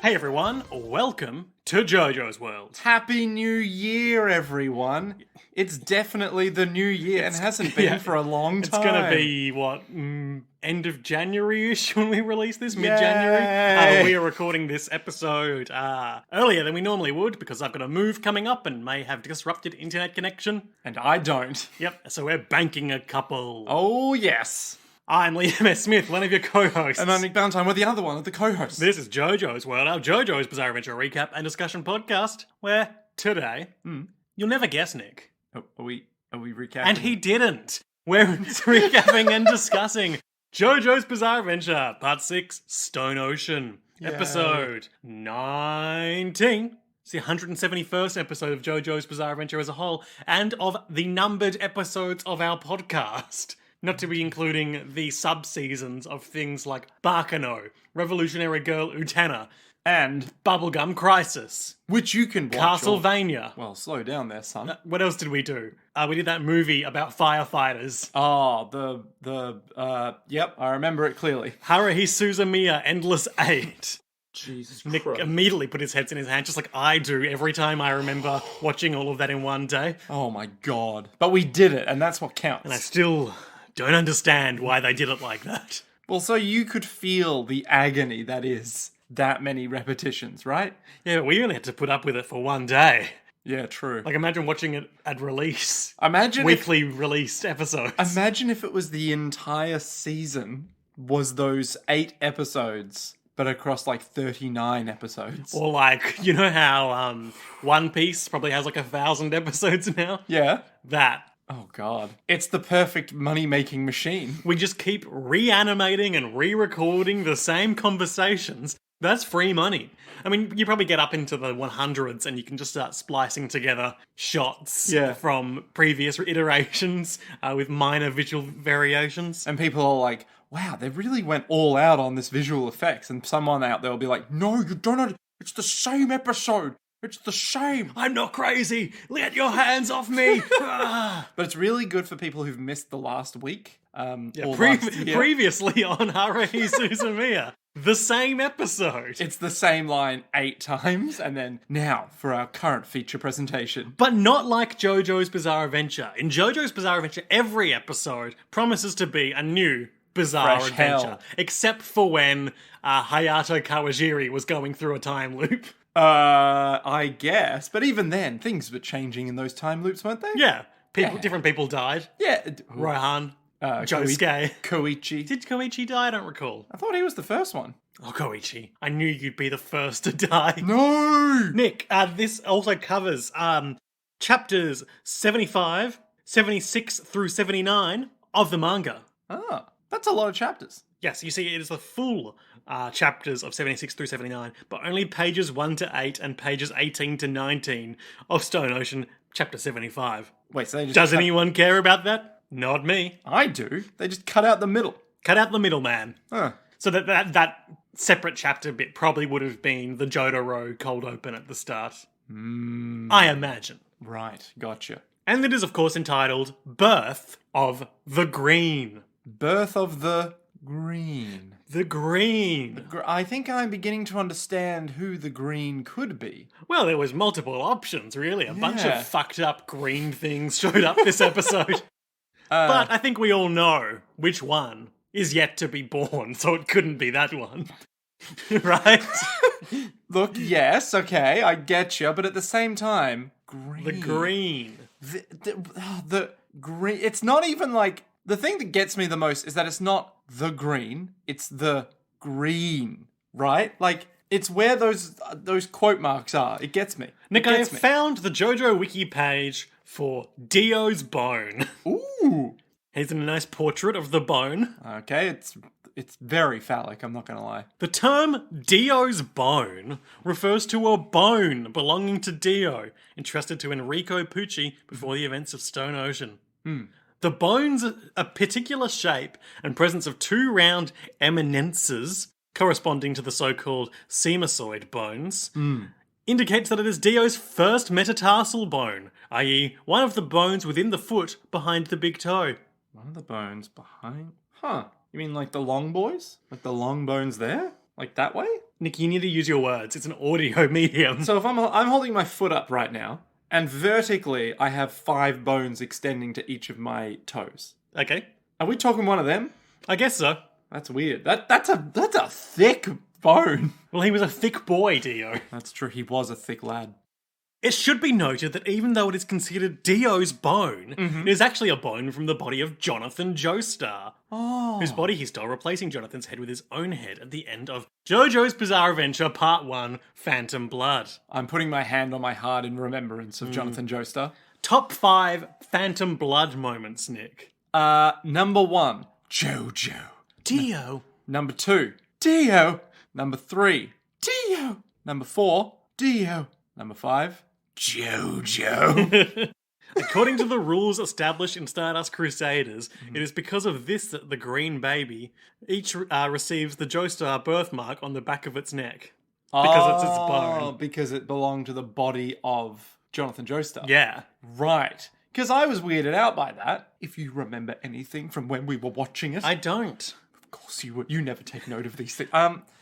Hey everyone, welcome to Jojo's World. Happy New Year, everyone. It's definitely the new year and hasn't been for a long time. It's gonna be, end of January-ish when we release this? Mid-January? We are recording this episode earlier than we normally would because I've got a move coming up and may have disrupted internet connection. And I don't. Yep, so we're banking a couple. Oh, yes. I'm Liam S. Smith, one of your co-hosts. And I'm Nick Valentine, we're the other one of the co-hosts. This is Jojo's World, our Jojo's Bizarre Adventure recap and discussion podcast, where today, you'll never guess, Nick. Are we recapping? And he didn't. We're recapping and discussing Jojo's Bizarre Adventure, Part 6, Stone Ocean, Episode 19. It's the 171st episode of Jojo's Bizarre Adventure as a whole, and of the numbered episodes of our podcast. Not to be including the sub-seasons of things like Barkano, Revolutionary Girl Utena, and Bubblegum Crisis. Which you can watch. Castlevania. Well, slow down there, son. What else did we do? We did that movie about firefighters. Oh, yep, I remember it clearly. Haruhi Suzumiya, Endless 8. Jesus Nick Christ. immediately put his heads in his hand, just like I do every time I remember watching all of that in one day. Oh my god. But we did it, and that's what counts. And I still don't understand why they did it like that. Well, so you could feel the agony that is that many repetitions, right? Yeah, but we only had to put up with it for one day. Yeah, true. Like, imagine watching it at release. Imagine weekly released episodes. Imagine if it was the entire season was those 8 episodes, but across like 39 episodes. Or like, you know how One Piece probably has like 1,000 episodes now? Yeah. That. Oh god. It's the perfect money-making machine. We just keep reanimating and re-recording the same conversations. That's free money. I mean, you probably get up into the 100s and you can just start splicing together shots from previous iterations with minor visual variations. And people are like, wow, they really went all out on this visual effects. And someone out there will be like, no, you don't. It's the same episode. It's the same. I'm not crazy. Get your hands off me. But it's really good for people who've missed the last week. Previously on Haruhi Suzumiya. The same episode. It's the same line 8 times, and then now for our current feature presentation. But not like Jojo's Bizarre Adventure. In Jojo's Bizarre Adventure, every episode promises to be a new bizarre Fresh adventure. hell. Except for when Hayato Kawajiri was going through a time loop. I guess. But even then, things were changing in those time loops, weren't they? Yeah. Different people died. Yeah. Rohan. Josuke. Koichi. Did Koichi die? I don't recall. I thought he was the first one. Oh, Koichi. I knew you'd be the first to die. No! Nick, this also covers chapters 75, 76 through 79 of the manga. Ah, that's a lot of chapters. Yes, you see, it is the full chapters of 76 through 79, but only pages 1 to 8 and pages 18 to 19 of Stone Ocean, chapter 75. Wait, so they just Does anyone care about that? Not me. I do. They just cut out the middle. Cut out the middleman. Huh. So that separate chapter bit probably would have been the Jotaro cold open at the start. I imagine. Right, gotcha. And it is, of course, entitled Birth of the Green. Birth of the Green. The Green. I think I'm beginning to understand who the Green could be. Well, there was multiple options, really. A bunch Yeah. of fucked up green things showed up this episode. But I think we all know which one is yet to be born, so it couldn't be that one. Right? Look, yes, okay, I get you, but at the same time, green. The green. The green. It's not even like... The thing that gets me the most is that it's not the green, it's the green, right? Like, it's where those quote marks are. It gets me. Nick, I have found the JoJo wiki page for Dio's bone. Ooh! Here's a nice portrait of the bone. Okay, it's very phallic, I'm not gonna lie. The term Dio's bone refers to a bone belonging to Dio, entrusted to Enrico Pucci before the events of Stone Ocean. The bone's a particular shape and presence of 2 round eminences, corresponding to the so-called sinusoid bones, indicates that it is Dio's first metatarsal bone, i.e. one of the bones within the foot behind the big toe. One of the bones behind... Huh. You mean like the long boys? Like the long bones there? Like that way? Nick, you need to use your words. It's an audio medium. So if I'm holding my foot up right now, and vertically I have 5 bones extending to each of my toes. Okay. Are we talking one of them? I guess so. That's weird. That's a thick bone. Well, he was a thick boy, Dio. That's true. He was a thick lad. It should be noted that even though it is considered Dio's bone, it is actually a bone from the body of Jonathan Joestar, whose body he stole, replacing Jonathan's head with his own head at the end of Jojo's Bizarre Adventure Part 1, Phantom Blood. I'm putting my hand on my heart in remembrance of Jonathan Joestar. Top 5 Phantom Blood moments, Nick. Number 1, Jojo. Dio. Number 2, Dio. Number 3, Dio. Number 4, Dio. Number 5, Jojo. According to the rules established in Stardust Crusaders, it is because of this that the green baby each receives the Joestar birthmark on the back of its neck. Because it's its bone. Because it belonged to the body of Jonathan Joestar. Yeah. Right. Because I was weirded out by that. If you remember anything from when we were watching it. I don't. Of course you would. You never take note of these things.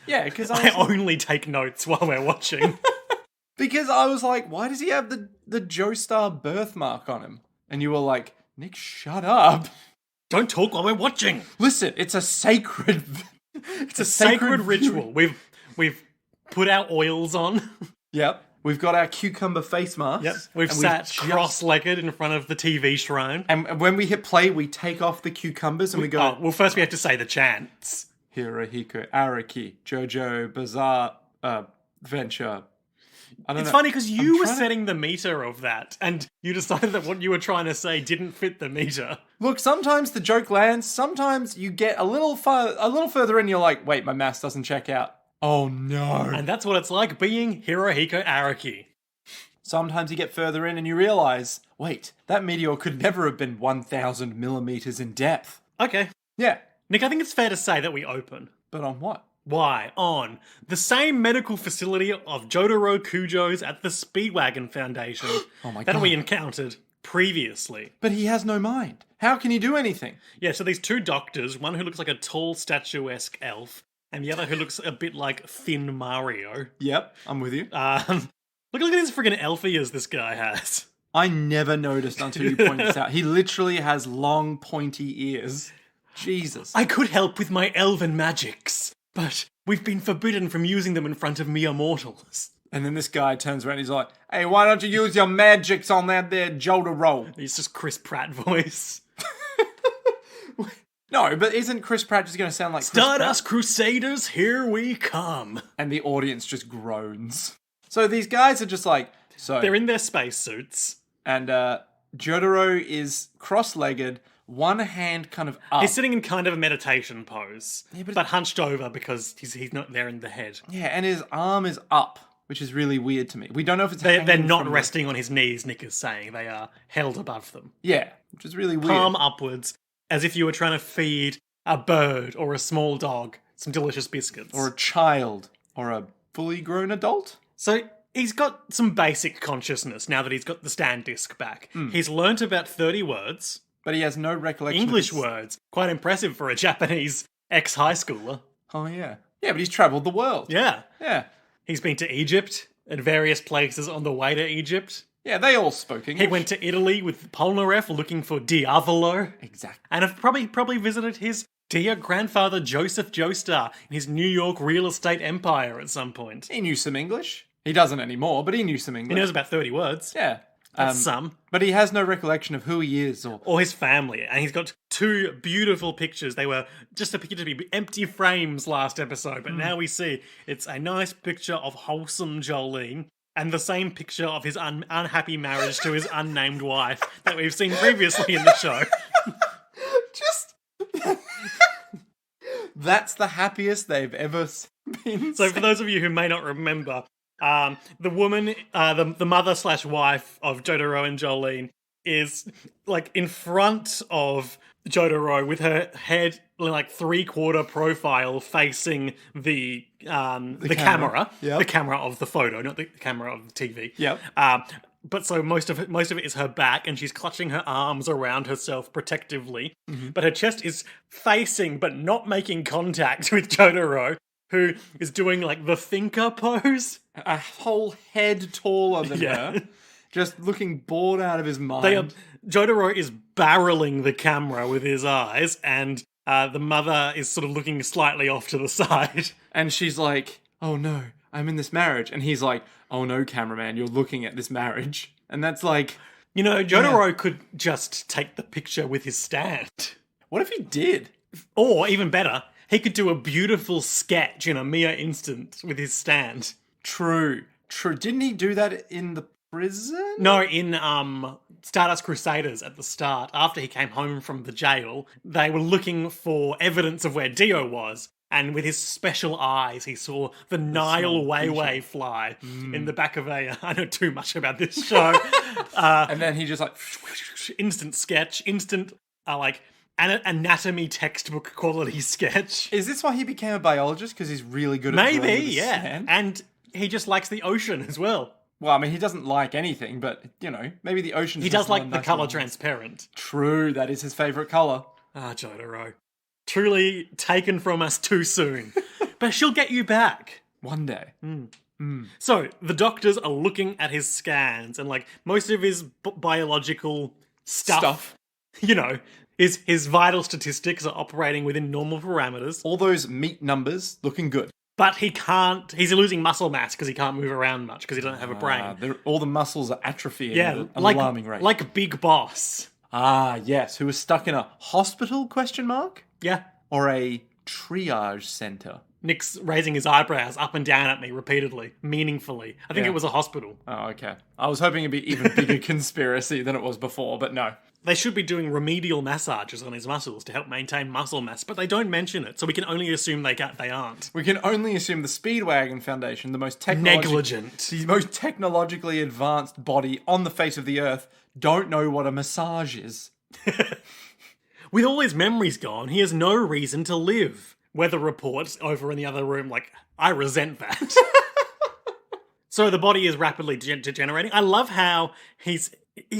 Yeah, because I only take notes while we're watching. Because I was like, why does he have the Joestar birthmark on him? And you were like, Nick, shut up. Don't talk while we're watching. Listen, it's a sacred... It's a sacred ritual. We've put our oils on. Yep. We've got our cucumber face masks. Yep. We've sat cross-legged in front of the TV shrine. And when we hit play, we take off the cucumbers and we go... Oh, well, first we have to say the chants. Hirohiko, Araki, Jojo, Bizarre, Venture... It's funny because you were setting the meter of that, and you decided that what you were trying to say didn't fit the meter. Look, sometimes the joke lands. Sometimes you get a little further in. You're like, wait, my maths doesn't check out. Oh no! And that's what it's like being Hirohiko Araki. Sometimes you get further in and you realize, wait, that meteor could never have been 1,000 millimeters in depth. Okay, Yeah, Nick, I think it's fair to say that we open. but on what? Why? On the same medical facility of Jotaro Kujo's at the Speedwagon Foundation Oh my that God. we encountered previously. But he has no mind. How can he do anything? Yeah, so these two doctors, one who looks like a tall, statuesque elf, and the other who looks a bit like Thin Mario. Yep, I'm with you. Look at these friggin' elf ears this guy has. I never noticed until you pointed this out. He literally has long, pointy ears. Jesus. I could help with my elven magics, but we've been forbidden from using them in front of mere mortals. And then this guy turns around and he's like, hey, why don't you use your magics on that there Jotaro? It's just Chris Pratt voice. No, but isn't Chris Pratt just going to sound like Chris Stardust Pratt? Crusaders, here we come. And the audience just groans. So these guys are just like, They're in their spacesuits. And Jotaro is cross-legged, one hand kind of up. He's sitting in kind of a meditation pose, but- but hunched over because he's not there in the head. Yeah, and his arm is up, which is really weird to me. We don't know if it's They're hanging not from resting on his knees, Nick is saying. They are held above them. Yeah, which is really weird. Palm upwards, as if you were trying to feed a bird or a small dog some delicious biscuits. Or a child. Or a fully grown adult. So he's got some basic consciousness now that he's got the stand disc back. He's learnt about 30 words. But he has no recollection English of his... words. Quite impressive for a Japanese ex-high schooler. Oh, yeah. Yeah, but he's travelled the world. Yeah. Yeah. He's been to Egypt and various places on the way to Egypt. Yeah, they all spoke English. He went to Italy with Polnareff looking for Diavolo. Exactly. And have probably visited his dear grandfather Joseph Joestar in his New York real estate empire at some point. He knew some English. He doesn't anymore, but he knew some He English. knows about 30 words. Yeah. That's some. But he has no recollection of who he is Or his family. And he's got two beautiful pictures. They were just appeared to be empty frames last episode, but now we see it's a nice picture of wholesome Jolene and the same picture of his unhappy marriage to his unnamed wife that we've seen previously in the show. Just... That's the happiest they've ever been. So for those of you who may not remember, the woman, the mother/wife of Jotaro and Jolene is like in front of Jotaro with her head like 3/4 profile facing the camera. Yep. The camera of the photo, not the camera of the TV. Yep. But so most of it is her back, and she's clutching her arms around herself protectively. But her chest is facing, but not making contact with Jotaro, who is doing like the thinker pose. A whole head taller than her. Just looking bored out of his mind. Jotaro is barreling the camera with his eyes, and the mother is sort of looking slightly off to the side. And she's like, oh no, I'm in this marriage. And he's like, oh no, cameraman, you're looking at this marriage. And that's like... You know, Jotaro could just take the picture with his stand. What if he did? Or, even better, he could do a beautiful sketch in a mere instant with his stand. True. Didn't he do that in the prison? No, in Stardust Crusaders at the start, after he came home from the jail, they were looking for evidence of where Dio was. And with his special eyes, he saw the Nile Weiwei fly in the back of a... I know too much about this show. And then he just like... Instant sketch, instant, an anatomy textbook quality sketch. Is this why he became a biologist? Because he's really good at drawing with his sand? And he just likes the ocean as well. Well, I mean, he doesn't like anything, but, you know, maybe the ocean... He does like the colour transparent. True, that is his favourite colour. Ah, Jotaro. Truly taken from us too soon. But she'll get you back. One day. So, the doctors are looking at his scans, and, like, most of his biological stuff, you know, his vital statistics are operating within normal parameters. All those meat numbers looking good. But he's losing muscle mass because he can't move around much because he doesn't have a brain. All the muscles are atrophying at an like, alarming rate. Like Big Boss. Ah, yes, who was stuck in a hospital, ? Yeah. Or a triage centre? Nick's raising his eyebrows up and down at me repeatedly, meaningfully. I think it was a hospital. Oh, okay. I was hoping it'd be even bigger conspiracy than it was before, but no. They should be doing remedial massages on his muscles to help maintain muscle mass, but they don't mention it, so we can only assume they aren't. We can only assume the Speedwagon Foundation, the most technologically advanced body on the face of the earth, don't know what a massage is. With all his memories gone, he has no reason to live. Weather reports over in the other room, like, I resent that. So the body is rapidly degenerating. I love how he's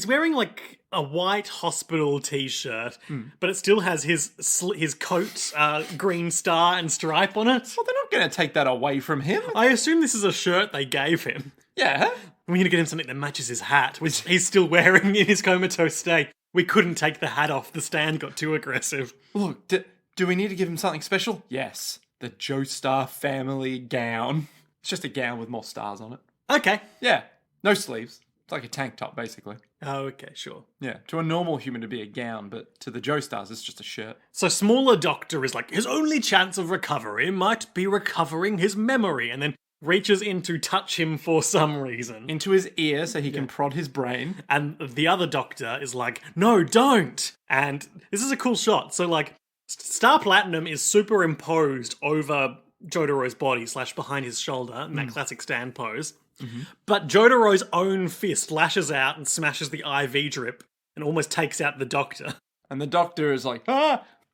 wearing, like, a white hospital t-shirt, but it still has his coat, green star and stripe on it. Well, they're not going to take that away from him. I assume this is a shirt they gave him. Yeah. We need to get him something that matches his hat, which he's still wearing in his comatose state. We couldn't take the hat off. The stand got too aggressive. Look, do we need to give him something special? Yes. The Joestar family gown. It's just a gown with more stars on it. Okay. Yeah. No sleeves. It's like a tank top, basically. Oh, okay, sure. Yeah. To a normal human to be a gown, but to the Joestars, it's just a shirt. So smaller doctor is like, his only chance of recovery might be recovering his memory, and then reaches in to touch him for some reason. Into his ear so he can prod his brain. And the other doctor is like, no, don't! And this is a cool shot. So, like, Star Platinum is superimposed over Jotaro's body / behind his shoulder in that classic stand pose. Mm-hmm. But Jotaro's own fist lashes out and smashes the IV drip and almost takes out the doctor. And the doctor is like,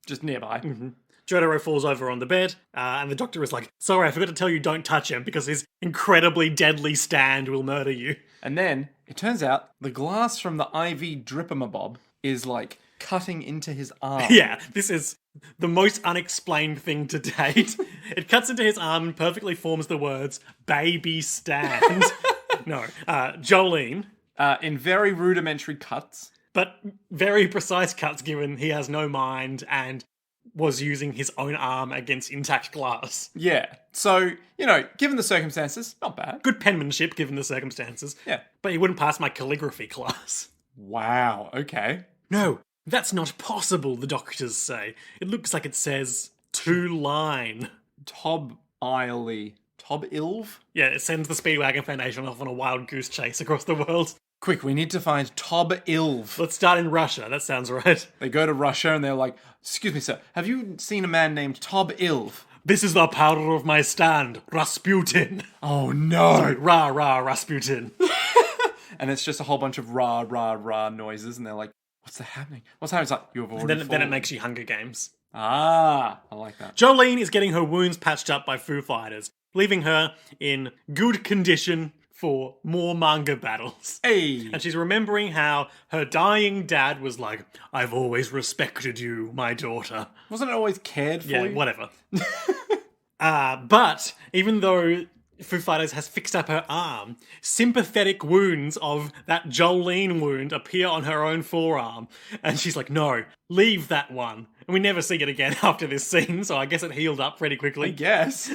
just nearby. Mm-hmm. Jotaro falls over on the bed, and the doctor is like, sorry, I forgot to tell you don't touch him because his incredibly deadly stand will murder you. And then, it turns out, the glass from the IV Dripomabob is, like, cutting into his arm. Yeah, this is the most unexplained thing to date. It cuts into his arm and perfectly forms the words, baby stand. No, Jolene. In very rudimentary cuts. But very precise cuts given he has no mind and was using his own arm against intact glass. Yeah. So, you know, given the circumstances, not bad. Good penmanship given the circumstances. Yeah. But he wouldn't pass my calligraphy class. Wow, okay. No, that's not possible, the doctors say. It looks like it says 2-line. Tob Ilv? Yeah, it sends the Speedwagon Foundation off on a wild goose chase across the world. Quick, we need to find Tob Ilv. Let's start in Russia, that sounds right. They go to Russia and they're like, excuse me, sir, have you seen a man named Tob Ilv? This is the power of my stand, Rasputin. Oh no! Sorry, rah, Rasputin. And it's just a whole bunch of rah noises, and they're like, what's happening? What's happening? It's like, you have already then it makes you Hunger Games. Ah, I like that. Jolene is getting her wounds patched up by Foo Fighters, leaving her in good condition for more manga battles. Hey! And she's remembering how her dying dad was like, I've always respected you, my daughter. Wasn't it always cared for you? Yeah, whatever. But even though Foo Fighters has fixed up her arm, sympathetic wounds of that Jolene wound appear on her own forearm. And she's like, no, leave that one. And we never see it again after this scene, so I guess it healed up pretty quickly. I guess.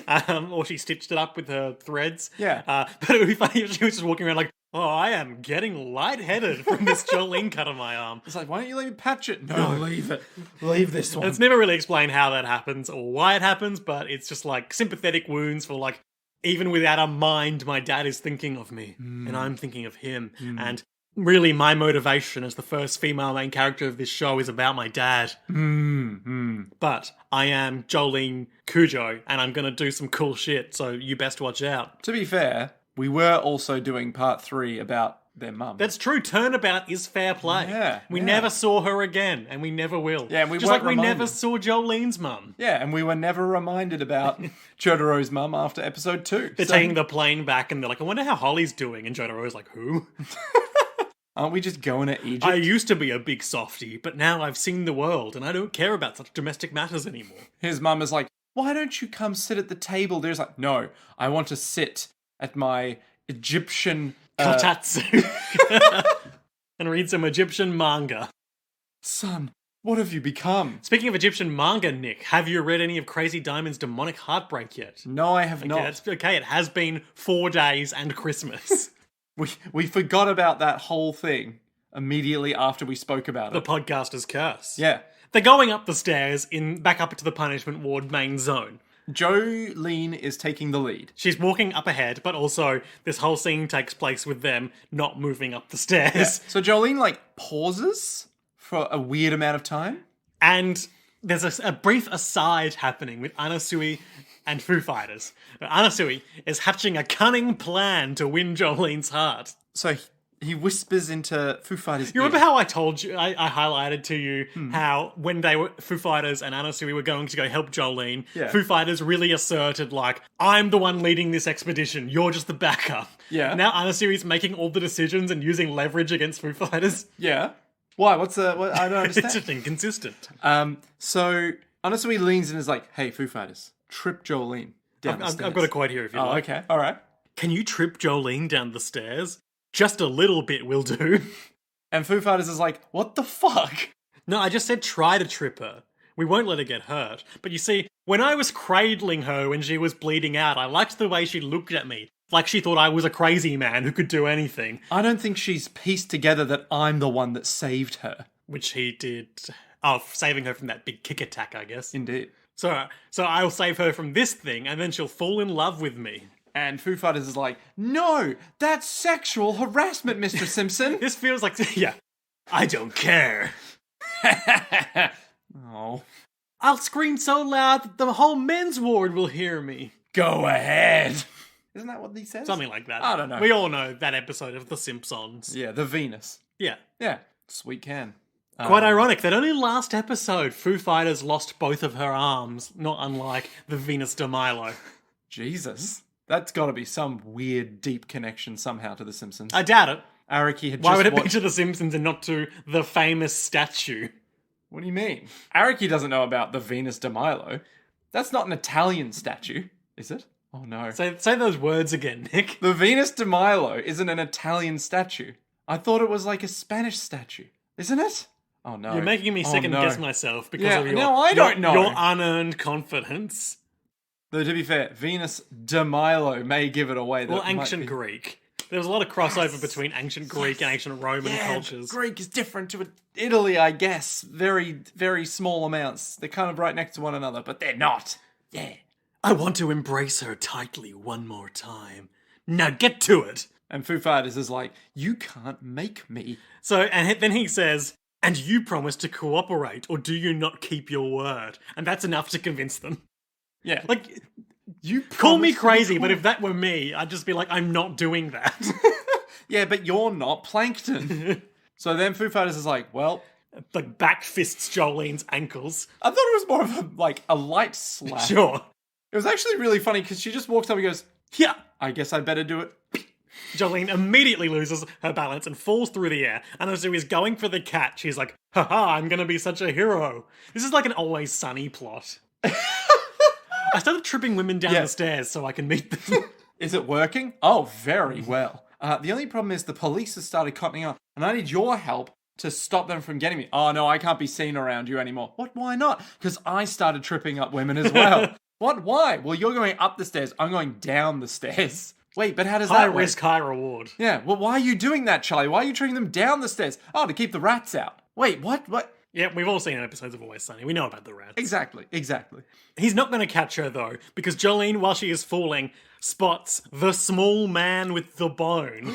Or she stitched it up with her threads. Yeah. But it would be funny if she was just walking around like, oh, I am getting lightheaded from this Jolene cut on my arm. It's like, why don't you let me patch it? No, leave it. Leave this one. It's never really explained how that happens or why it happens, but it's just like sympathetic wounds for like, even without a mind, my dad is thinking of me, and I'm thinking of him. And really, my motivation as the first female main character of this show is about my dad. But I am Jolene Cujo, and I'm going to do some cool shit, so you best watch out. To be fair, we were also doing part 3 about their mum. That's true. Turnabout is fair play. Yeah, we yeah. never saw her again, and we never will. Yeah, and we just weren't like we never reminded. saw Jolene's mum. Yeah, and we were never reminded about Jotaro's mum after episode 2. They're taking the plane back, and they're like, I wonder how Holly's doing. And Jotaro's like, who? Aren't we just going to Egypt? I used to be a big softie, but now I've seen the world, and I don't care about such domestic matters anymore. His mum is like, why don't you come sit at the table? There's like, no, I want to sit at my Egyptian... Kotatsu. And read some Egyptian manga. Son, what have you become? Speaking of Egyptian manga, Nick, have you read any of Crazy Diamond's Demonic Heartbreak yet? No, I have not. Okay, it has been 4 days and Christmas. We forgot about that whole thing immediately after we spoke about The it. podcaster's curse. Yeah. They're going up the stairs back up into the punishment ward main zone. Jolene is taking the lead. She's walking up ahead, but also this whole scene takes place with them not moving up the stairs. So Jolene, like, pauses for a weird amount of time. And there's a brief aside happening with Anasui and Foo Fighters. Anasui is hatching a cunning plan to win Jolene's heart. So he whispers into Foo Fighters' You remember how I told you, I highlighted to you how when Foo Fighters and Anasui were going to go help Jolene, Yeah. Foo Fighters really asserted like, I'm the one leading this expedition, you're just the backup. Yeah. Now Anasui's making all the decisions and using leverage against Foo Fighters. Yeah. Why? What? I don't It's understand. just inconsistent. So Anasui leans in and is like, hey, Foo Fighters, trip Jolene down the stairs. I've got a quote here if you Oh, like. okay. All right. Can you trip Jolene down the stairs? Just a little bit will do. And Foo Fighters is like, what the fuck? No, I just said try to trip her. We won't let her get hurt. But you see, when I was cradling her when she was bleeding out, I liked the way she looked at me. Like she thought I was a crazy man who could do anything. I don't think she's pieced together that I'm the one that saved her. Which he did. Oh, saving her from that big kick attack, I guess. Indeed. So I'll save her from this thing, and then she'll fall in love with me. And Foo Fighters is like, no, that's sexual harassment, Mr. Simpson. This feels like, yeah, I don't care. Oh. I'll scream so loud that the whole men's ward will hear me. Go ahead. Isn't that what he says? Something like that. I don't know. We all know that episode of The Simpsons. Yeah, the Venus. Yeah. Yeah, sweet can. Quite ironic that only last episode Foo Fighters lost both of her arms, not unlike the Venus de Milo. Jesus. That's got to be some weird, deep connection somehow to The Simpsons. I doubt it. Araki had just Why would it be watched... to The Simpsons and not to the famous statue? What do you mean? Araki doesn't know about the Venus de Milo. That's not an Italian statue, is it? Oh no. Say those words again, Nick. The Venus de Milo isn't an Italian statue. I thought it was like a Spanish statue. Isn't it? Oh no. You're making me second no. guess myself because Yeah, of your, no, I don't know. your unearned confidence. Though to be fair, Venus de Milo may give it away. Well, That it might ancient be- Greek. There was a lot of crossover between ancient Greek and ancient Roman cultures. Greek is different to Italy, I guess. Very, very small amounts. They're kind of right next to one another, but they're not. Yeah. I want to embrace her tightly one more time. Now get to it. And Foo Fighters is like, you can't make me. So, and then he says, and you promise to cooperate, or do you not keep your word? And that's enough to convince them. Yeah. Like, You call me promised crazy, to but if that were me, I'd just be like, I'm not doing that. Yeah, but you're not Plankton. So then Foo Fighters is like, well, Like, back fists Jolene's ankles. I thought it was more of a light slap. Sure. It was actually really funny because she just walks up and goes, Yeah. I guess I better do it. Jolene immediately loses her balance and falls through the air. And as she's going for the cat, she's like, haha, I'm gonna be such a hero. This is like an Always Sunny plot. I started tripping women down the stairs so I can meet them. Is it working? Oh, very well. The only problem is the police have started cutting up, and I need your help to stop them from getting me. Oh, no, I can't be seen around you anymore. What? Why not? Because I started tripping up women as well. What? Why? Well, you're going up the stairs. I'm going down the stairs. Wait, but how does High that work? risk, high reward. Yeah, well, why are you doing that, Charlie? Why are you treating them down the stairs? Oh, to keep the rats out. Wait, what? What? Yeah, we've all seen episodes of Always Sunny. We know about the rats. Exactly. He's not going to catch her, though, because Jolene, while she is falling, spots the small man with the bone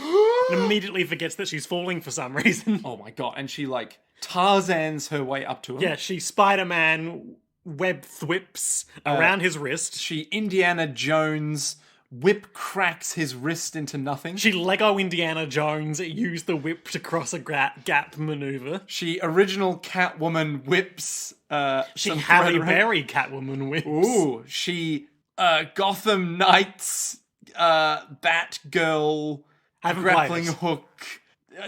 and immediately forgets that she's falling for some reason. Oh my god, and she, like, Tarzans her way up to him. Yeah, she Spider-Man web thwips around his wrist. She Indiana Jones whip cracks his wrist into nothing. She Lego Indiana Jones used the whip to cross a gap maneuver. She original Catwoman whips. She some Halle thread around- Berry Catwoman whips. Ooh, she Gotham Knights Batgirl Haven't grappling played it. hook.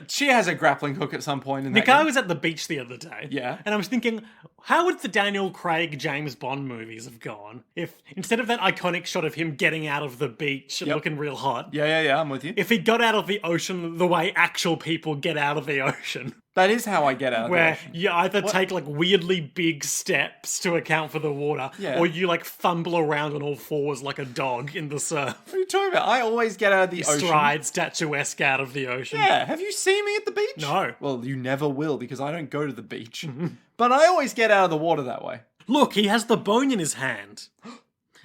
She has a grappling hook at some point in Nick, that I game. was at the beach the other day. Yeah. And I was thinking, how would the Daniel Craig James Bond movies have gone if instead of that iconic shot of him getting out of the beach and looking real hot, Yeah, I'm with you. if he got out of the ocean the way actual people get out of the ocean, That is how I get out of where the you either take like weirdly big steps to account for the water, or you like fumble around on all fours like a dog in the surf. What are you talking about? I always get out of the ocean. Stride statuesque out of the ocean. Yeah, have you seen me at the beach? No. Well, you never will because I don't go to the beach. But I always get out of the water that way. Look, he has the bone in his hand.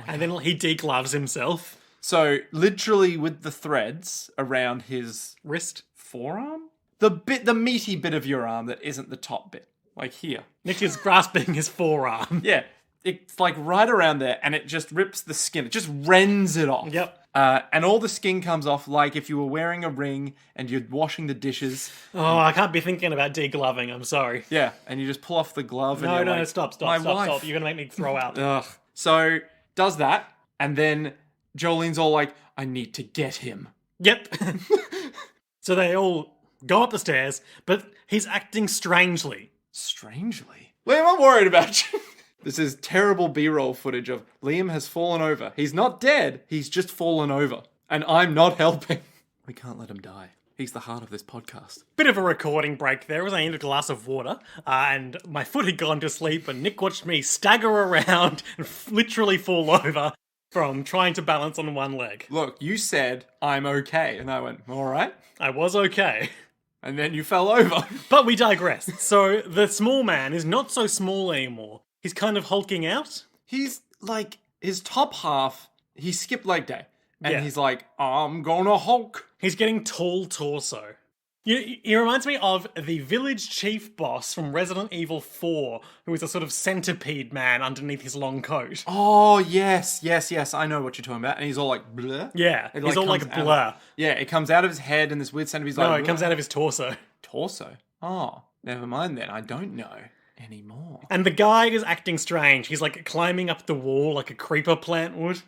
And then he degloves himself. So, literally with the threads around his Wrist. forearm? The meaty bit of your arm that isn't the top bit. Like here. Nick is grasping his forearm. Yeah. It's like right around there and it just rips the skin. It just rends it off. Yep. And all the skin comes off like if you were wearing a ring and you're washing the dishes. Oh, I can't be thinking about degloving, I'm sorry. Yeah, and you just pull off the glove and No, you're no, like, stop. "My You're wife." going to make me throw out. Ugh. So, does that, and then Jolene's all like, I need to get him. Yep. So they all go up the stairs, but he's acting strangely. Strangely. Liam, I'm worried about you. This is terrible B-roll footage of Liam has fallen over. He's not dead, he's just fallen over. And I'm not helping. We can't let him die. He's the heart of this podcast. Bit of a recording break there as I needed a glass of water, and my foot had gone to sleep, and Nick watched me stagger around and literally fall over from trying to balance on one leg. Look, you said, I'm okay. And I went, all right. I was okay. And then you fell over. But we digress. So the small man is not so small anymore. He's kind of hulking out. He's like, his top half, he skipped leg day. And Yeah. he's like, I'm gonna Hulk. He's getting tall torso. He reminds me of the village chief boss from Resident Evil 4, who is a sort of centipede man underneath his long coat. Oh, yes. I know what you're talking about. And he's all like, bleh. Yeah, It, he's all like comes out blur. yeah, it comes out of his head and this weird centipede's No, like, it comes out of his torso. torso. Oh, never mind then. I don't know anymore. And the guy is acting strange. He's like climbing up the wall like a creeper plant would.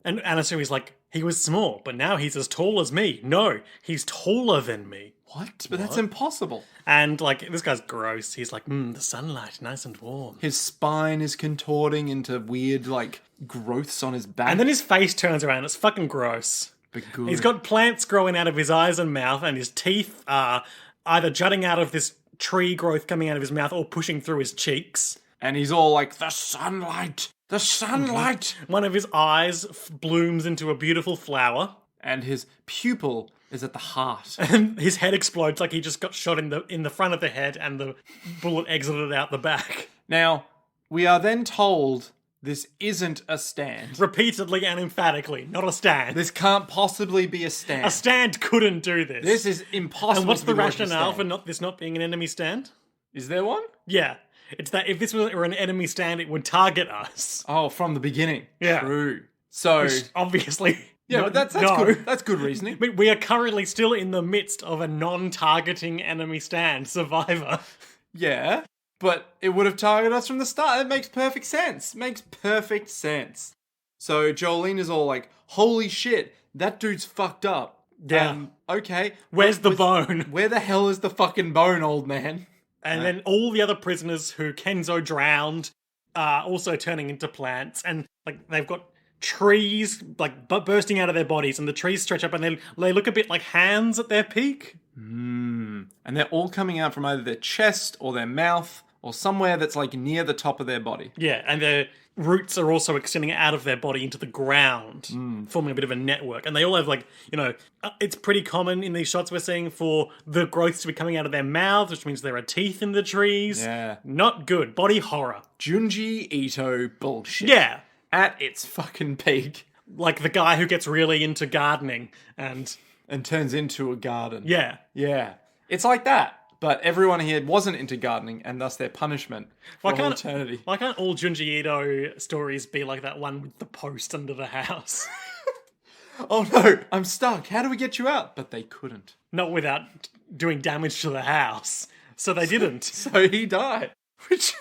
And Anasui's like, he was small, but now he's as tall as me. No, he's taller than me. What? But that's impossible. And like, this guy's gross. He's like, the sunlight, nice and warm. His spine is contorting into weird, like, growths on his back. And then his face turns around. It's fucking gross. But good. He's got plants growing out of his eyes and mouth, and his teeth are either jutting out of this tree growth coming out of his mouth or pushing through his cheeks. And he's all like, the sunlight! The sunlight! One of his eyes blooms into a beautiful flower. And his pupil is at the heart. And his head explodes like he just got shot in the front of the head and the bullet exited out the back. Now, we are then told this isn't a stand. Repeatedly and emphatically, not a stand. This can't possibly be a stand. A stand couldn't do this. This is impossible. And what's to the be working rationale stand. for this not being an enemy stand? Is there one? Yeah. It's that if this were an enemy stand, it would target us. Oh, from the beginning. Yeah. True. So, Obviously. yeah, but that's no. good. That's good reasoning. But we are currently still in the midst of a non-targeting enemy stand, Survivor. Yeah, but it would have targeted us from the start. It makes perfect sense. So Jolene is all like, holy shit, that dude's fucked up. Yeah. Okay. Where's the bone? Where the hell is the fucking bone, old man? And then all the other prisoners who Kenzo drowned also turning into plants, and like they've got trees like bursting out of their bodies, and the trees stretch up, and they look a bit like hands at their peak. And they're all coming out from either their chest or their mouth or somewhere that's like near the top of their body. Yeah, and their roots are also extending out of their body into the ground, forming a bit of a network. And they all have like, it's pretty common in these shots we're seeing for the growths to be coming out of their mouths, which means there are teeth in the trees. Yeah. Not good. Body horror. Junji Ito bullshit. Yeah. At its fucking peak. Like the guy who gets really into gardening and turns into a garden. Yeah. Yeah. It's like that. But everyone here wasn't into gardening, and thus their punishment for all eternity. Why can't all Junji Ito stories be like that one with the post under the house? Oh no, I'm stuck. How do we get you out? But they couldn't. Not without doing damage to the house. So they didn't. So he died. Which...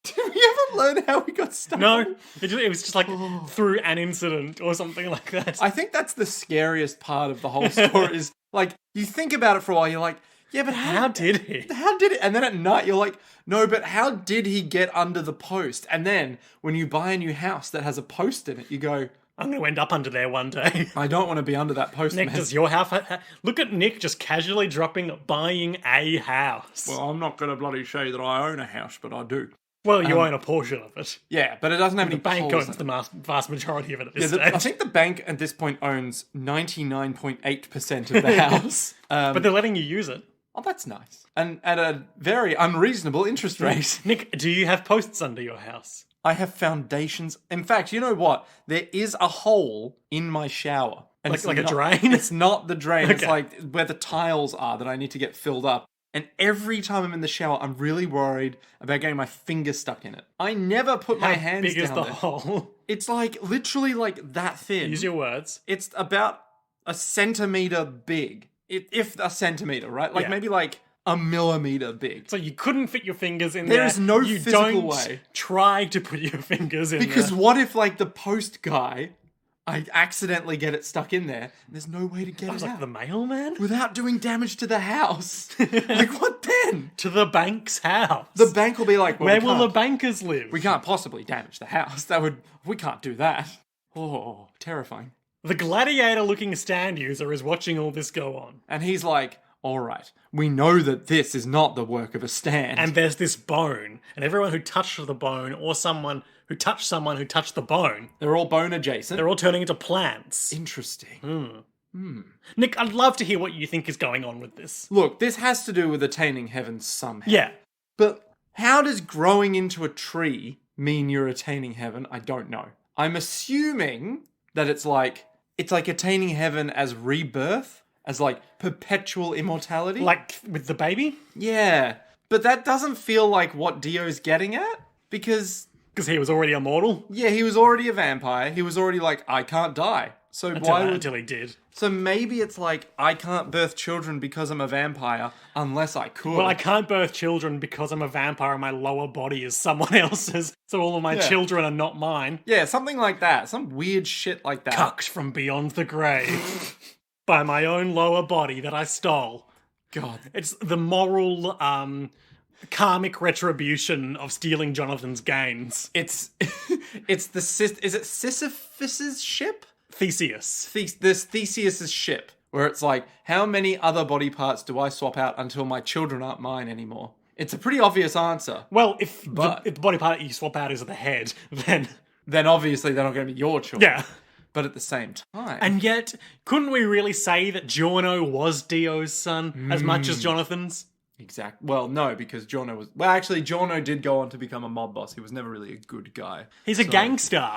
Did we ever learn how we got stuck? No, it was just like through an incident or something like that. I think that's the scariest part of the whole story is, like, you think about it for a while, you're like, yeah, but how did he? How did it? And then at night, you're like, no, but how did he get under the post? And then when you buy a new house that has a post in it, you go, I'm going to end up under there one day. I don't want to be under that post, Nick, man. does your house... Look at Nick just casually dropping buying a house. Well, I'm not going to bloody say that I own a house, but I do. Well, you own a portion of it. Yeah, but it doesn't have any bank holes owns the vast majority of it at this stage. I think the bank at this point owns 99.8% of the house. But they're letting you use it. Oh, that's nice. And at a very unreasonable interest rate. Nick, do you have posts under your house? I have foundations. In fact, you know what? There is a hole in my shower. And like a drain? It's not the drain. Okay. It's like where the tiles are that I need to get filled up. And every time I'm in the shower, I'm really worried about getting my finger stuck in it. I never put my hands big down is the there. hole? It's like literally like that thin. Use your words. It's about a centimeter big. If a centimeter, right? Like Yeah. maybe like a millimeter big. So you couldn't fit your fingers in there. There is no you physical don't way. Try to put your fingers in Because there. what if, like, the post guy, I accidentally get it stuck in there, and there's no way to get I was it like out the mailman? without doing damage to the house? Like, what then? To the bank's house. The bank will be like, well, Where we will the can't- bankers live? We can't possibly damage the house. We can't do that. Oh, terrifying. The gladiator-looking stand user is watching all this go on. And he's like, all right, we know that this is not the work of a stand. And there's this bone, and everyone who touched the bone, or someone who touched the bone, they're all bone adjacent. they're all turning into plants. Interesting. Nick, I'd love to hear what you think is going on with this. Look, this has to do with attaining heaven somehow. Yeah. But how does growing into a tree mean you're attaining heaven? I don't know. I'm assuming that it's like attaining heaven as rebirth, as like perpetual immortality. Like with the baby? Yeah. But that doesn't feel like what Dio's getting at, because Because he was already immortal? yeah, he was already a vampire. He was already like, I can't die. So Until he did. So maybe it's like, I can't birth children because I'm a vampire unless I could. Well, I can't birth children because I'm a vampire and my lower body is someone else's, so all of my children are not mine. Yeah, something like that. Some weird shit like that. Cucked from beyond the grave by my own lower body that I stole. God. It's the moral, karmic retribution of stealing Jonathan's gains. It's is it Sisyphus's ship? Theseus. This Theseus's ship, where it's like, how many other body parts do I swap out until my children aren't mine anymore? It's a pretty obvious answer. Well, if the body part that you swap out is the head, then Obviously they're not going to be your children. yeah. But at the same time... And yet, couldn't we really say that Giorno was Dio's son as much as Jonathan's? Exact. Well, no, because Giorno was... Well, actually, Giorno did go on to become a mob boss. He was never really a good guy. He's a gangster.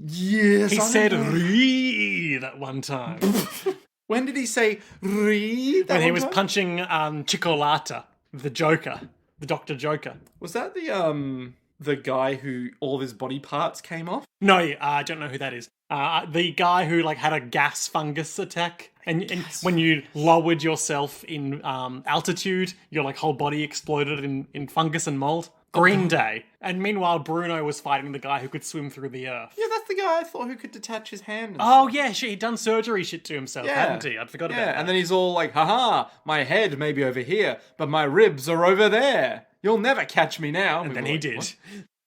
Yes, He said "read" at one time When did he say "read"? when he was punching Cicolata, the Joker, the Dr. Joker. Was that the guy who all of his body parts came off? No, I don't know who that is. The guy who had a gas fungus attack, and when you lowered yourself in altitude, your whole body exploded in fungus and mold. Green Day. And meanwhile, Bruno was fighting the guy who could swim through the earth. Yeah, that's the guy I thought who could detach his hand. Oh, yeah, shit, he'd done surgery shit to himself, hadn't he? I'd forgot about that. And then he's all like, haha, my head may be over here, but my ribs are over there. You'll never catch me now. And then he did.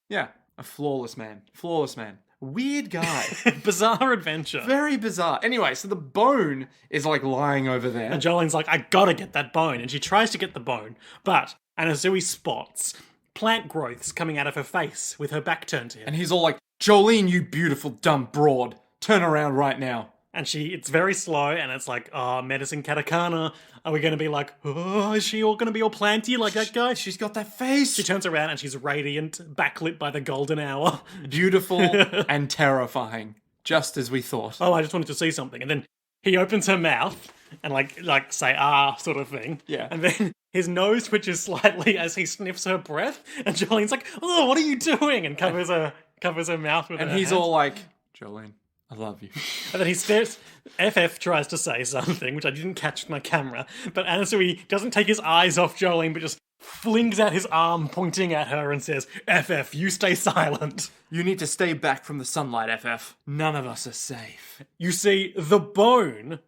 Yeah, a flawless man. Flawless man. Weird guy. Bizarre adventure. Very bizarre. Anyway, so the bone is like lying over there. And Jolene's like, I gotta get that bone. And she tries to get the bone, but Anazui spots plant growths coming out of her face with her back turned to him. And he's all like, Jolene, you beautiful dumb broad. Turn around right now. And it's very slow, and it's like, oh, medicine katakana. Are we going to be like, oh, is she all going to be all planty like that guy? She's got that face. She turns around and she's radiant, backlit by the golden hour. Beautiful and terrifying, just as we thought. Oh, I just wanted to see something. And then he opens her mouth and like say, sort of thing. Yeah. And then his nose twitches slightly as he sniffs her breath. And Jolene's like, oh, what are you doing? And covers her mouth with her And he's hand. all like, Jolene, I love you. And then he stares. FF tries to say something, which I didn't catch with my camera, but Anasui doesn't take his eyes off Jolene, but just flings out his arm pointing at her and says, FF, you stay silent. You need to stay back from the sunlight, FF. None of us are safe. You see, the bone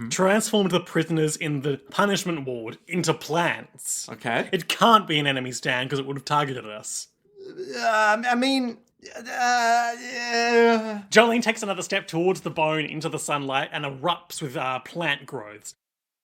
transformed the prisoners in the punishment ward into plants. Okay. It can't be an enemy stand because it would have targeted us. Jolene takes another step towards the bone into the sunlight and erupts with plant growths.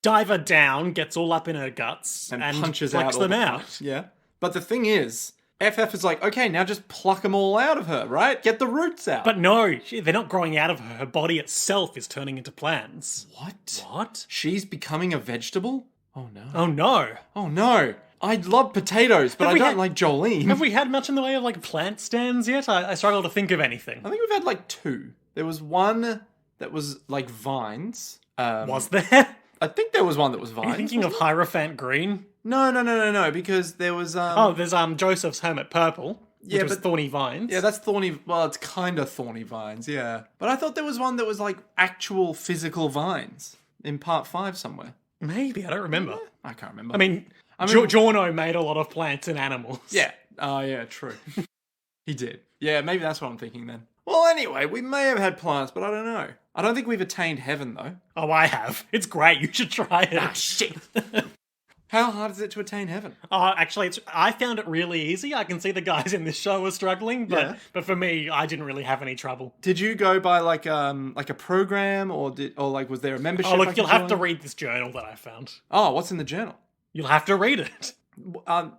Diver down, gets all up in her guts, and punches plucks out them all the out. plants. Yeah. But the thing is, FF is like, okay, now just pluck them all out of her, right? Get the roots out. But no, they're not growing out of her. Her body itself is turning into plants. What? What? She's becoming a vegetable? Oh no. Oh no. Oh no. I love potatoes, but I don't like Jolene. Have we had much in the way of like plant stands yet? I struggle to think of anything. I think we've had like 2. There was one that was like vines. Was there? I think there was one that was Are you vines. thinking of Hierophant Green? No, because there was... There's Joseph's Hermit Purple, which was Thorny Vines. Yeah, that's thorny... Well, it's kind of thorny vines, yeah. But I thought there was one that was like actual physical vines in part 5 somewhere. Maybe, I don't remember. I can't remember. I mean Giorno made a lot of plants and animals. Yeah. Oh, yeah, true. He did. Yeah, maybe that's what I'm thinking then. Well, anyway, we may have had plants, but I don't know. I don't think we've attained heaven, though. Oh, I have. It's great. You should try it. Ah, shit. How hard is it to attain heaven? Actually, I found it really easy. I can see the guys in this show are struggling, but for me, I didn't really have any trouble. Did you go by like a program, or was there a membership? Oh, look, you'll have to read this journal that I found. Oh, what's in the journal? You'll have to read it.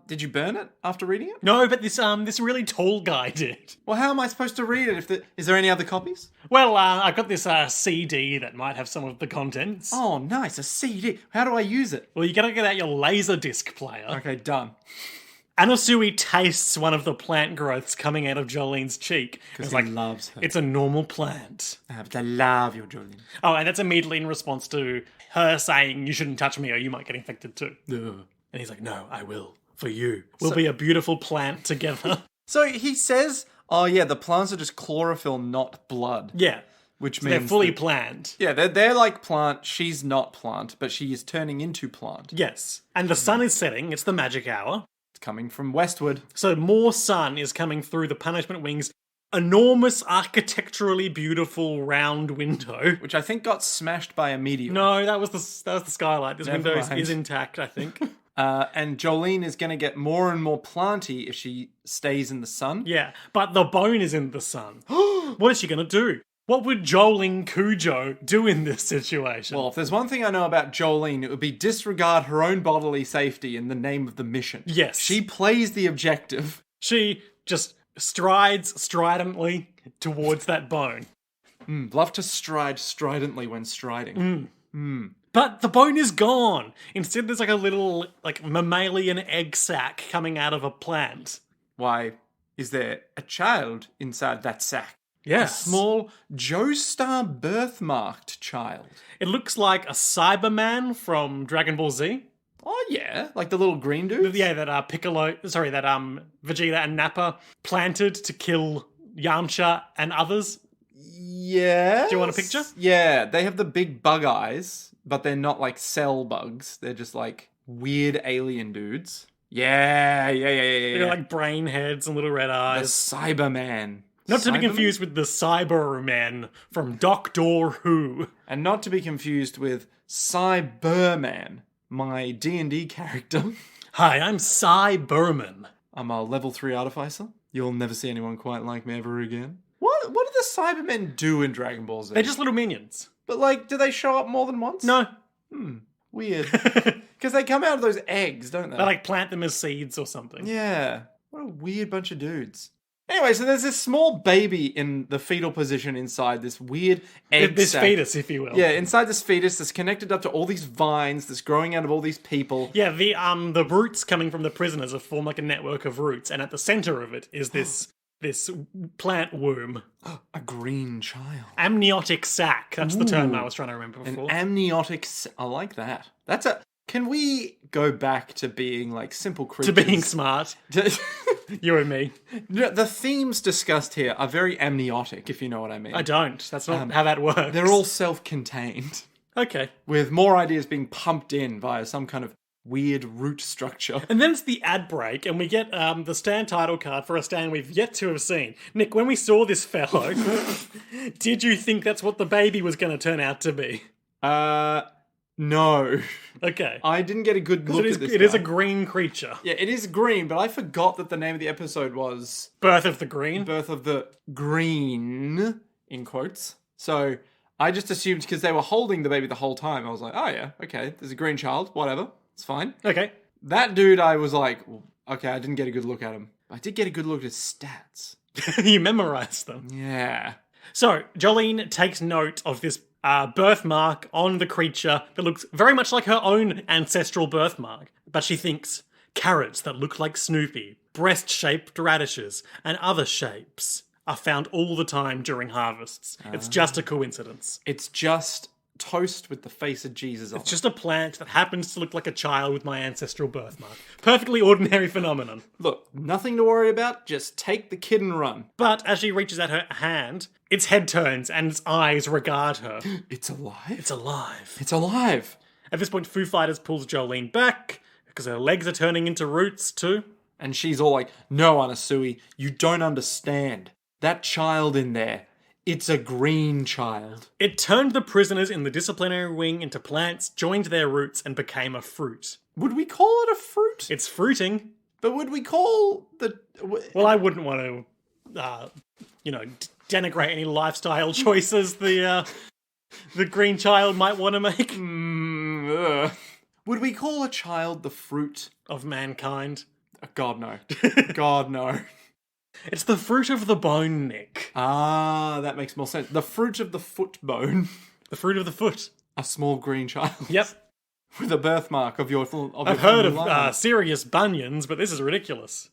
Did you burn it after reading it? No, but this really tall guy did. Well, how am I supposed to read it? Is there any other copies? Well, I've got this CD that might have some of the contents. Oh, nice, a CD. How do I use it? Well, you gotta get out your Laserdisc player. Okay, done. Anasui tastes one of the plant growths coming out of Jolene's cheek. Because he loves her. It's a normal plant. But I love you, Jolene. Oh, and that's immediately in response to her saying, you shouldn't touch me or you might get infected too. Ugh. And he's like, no, I will. For you. We'll be a beautiful plant together. So he says, oh yeah, the plants are just chlorophyll, not blood. Yeah. Which So means... they're fully plant. Yeah, they're like plant. She's not plant, but she is turning into plant. Yes. And the sun is setting. It's the magic hour. It's coming from westward. So more sun is coming through the punishment wings. Enormous, architecturally beautiful round window. Which I think got smashed by a meteor. No, that was the skylight. This Never window mind. is intact, I think. And Jolene is going to get more and more planty if she stays in the sun. Yeah, but the bone is in the sun. What is she going to do? What would Jolene Cujo do in this situation? Well, if there's one thing I know about Jolene, it would be disregard her own bodily safety in the name of the mission. Yes. She plays the objective. She just strides stridently towards that bone. Love to stride stridently when striding. But the bone is gone. Instead, there's like a little mammalian egg sac coming out of a plant. Why, is there a child inside that sack? Yes. A small Joestar birthmarked child. It looks like a Cyberman from Dragon Ball Z. Oh yeah, like the little green dude. Yeah, that Vegeta and Nappa planted to kill Yamcha and others. Yeah. Do you want a picture? Yeah, they have the big bug eyes, but they're not like cell bugs. They're just like weird alien dudes. Yeah. They're like brain heads and little red The eyes. Cyberman. Not to be Cyberman? confused with the Cybermen from Doctor Who. And not to be confused with Cyberman, my D&D character. Hi, I'm Cyberman. I'm a level 3 artificer. You'll never see anyone quite like me ever again. What do the Cybermen do in Dragon Ball Z? They're just little minions. But, like, do they show up more than once? No. Weird. Because they come out of those eggs, don't they? They, like, plant them as seeds or something. Yeah. What a weird bunch of dudes. Anyway, so there's this small baby in the fetal position inside this weird egg This sac. fetus, if you will. Yeah, inside this fetus that's connected up to all these vines that's growing out of all these people. Yeah, the roots coming from the prisoners have formed like a network of roots, and at the center of it is this plant womb. A green child. Amniotic sac. That's the term I was trying to remember before. I like that. Can we go back to being like simple creatures? To being smart. You and me. The themes discussed here are very amniotic, if you know what I mean. I don't. That's not how that works. They're all self-contained, okay. with more ideas being pumped in via some kind of weird root structure. And then it's the ad break, and we get the Stan title card for a Stan we've yet to have seen. Nick, when we saw this fellow, did you think that's what the baby was going to turn out to be? No. Okay. I didn't get a good look at this It guy. is a green creature. Yeah, it is green, but I forgot that the name of the episode was Birth of the Green. Birth of the Green, in quotes. So I just assumed because they were holding the baby the whole time, I was like, oh yeah, okay, there's a green child, whatever, it's fine. Okay. That dude, I was like, okay, I didn't get a good look at him. I did get a good look at his stats. You memorized them. Yeah. So, Jolene takes note of this birthmark on the creature that looks very much like her own ancestral birthmark. But she thinks, carrots that look like Snoopy, breast-shaped radishes, and other shapes are found all the time during harvests. It's just a coincidence. It's just toast with the face of Jesus on It's just a plant that happens to look like a child with my ancestral birthmark. Perfectly ordinary phenomenon. Look, nothing to worry about, just take the kid and run. But as she reaches out her hand, its head turns and its eyes regard her. It's alive? It's alive. It's alive. At this point, Foo Fighters pulls Jolene back because her legs are turning into roots too. And she's all like, no, Anasui, you don't understand. That child in there, it's a green child. It turned the prisoners in the disciplinary wing into plants, joined their roots, and became a fruit. Would we call it a fruit? It's fruiting. But would we call the... Well, I wouldn't want to, denigrate any lifestyle choices the green child might want to make. Would we call a child the fruit? Of mankind. God, no. God, no. It's the fruit of the bone, Nick. Ah, that makes more sense. The fruit of the foot bone. The fruit of the foot. A small green child. Yep. With a birthmark of your... I've heard of serious bunions, but this is ridiculous.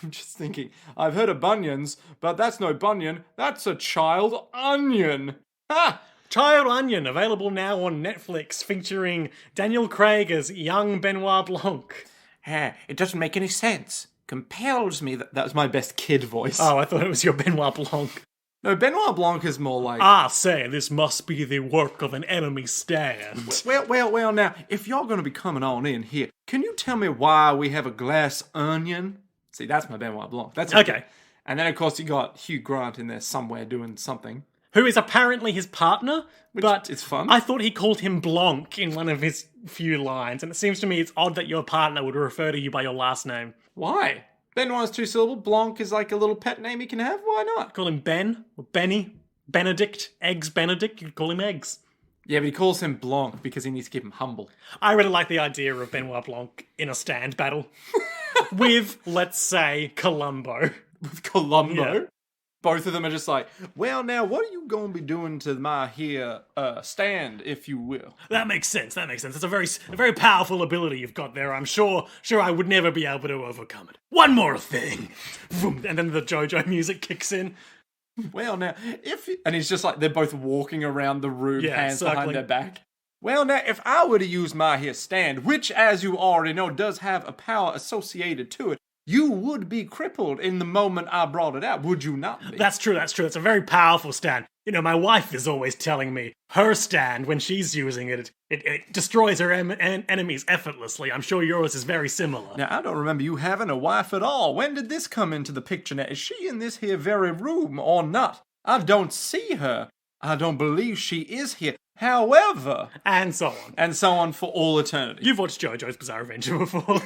I'm just thinking, I've heard of bunions, but that's no bunion. That's a child onion. Ha! Child Onion, available now on Netflix, featuring Daniel Craig as young Benoit Blanc. It doesn't make any sense. Compels me that was my best kid voice. Oh, I thought it was your Benoit Blanc. No, Benoit Blanc is more like... I say, this must be the work of an enemy stand. Well, now, if you're going to be coming on in here, can you tell me why we have a glass onion? See, that's my Benoit Blanc. That's okay. And then, of course, you got Hugh Grant in there somewhere doing something. Who is apparently his partner, but it's fun. I thought he called him Blanc in one of his few lines, and it seems to me it's odd that your partner would refer to you by your last name. Why? Benoit's 2 syllable. Blanc is like a little pet name he can have. Why not? Call him Ben, or Benny, Benedict, Eggs Benedict, you could call him Eggs. Yeah, but he calls him Blanc because he needs to keep him humble. I really like the idea of Benoit Blanc in a stand battle. With, let's say, Columbo. With Columbo? Yeah. Both of them are just like, well, now, what are you going to be doing to my here stand, if you will? That makes sense. It's a very powerful ability you've got there. I'm sure I would never be able to overcome it. One more thing. And then the Jojo music kicks in. Well, now, and he's just like, they're both walking around the room, hands circling behind their back. Well, now, if I were to use my here stand, which, as you already know, does have a power associated to it, you would be crippled in the moment I brought it out, would you not be? That's true. It's a very powerful stand. You know, my wife is always telling me her stand, when she's using it, it destroys her enemies effortlessly. I'm sure yours is very similar. Now, I don't remember you having a wife at all. When did this come into the picture now? Is she in this here very room or not? I don't see her. I don't believe she is here. However... And so on. And so on for all eternity. You've watched JoJo's Bizarre Adventure before.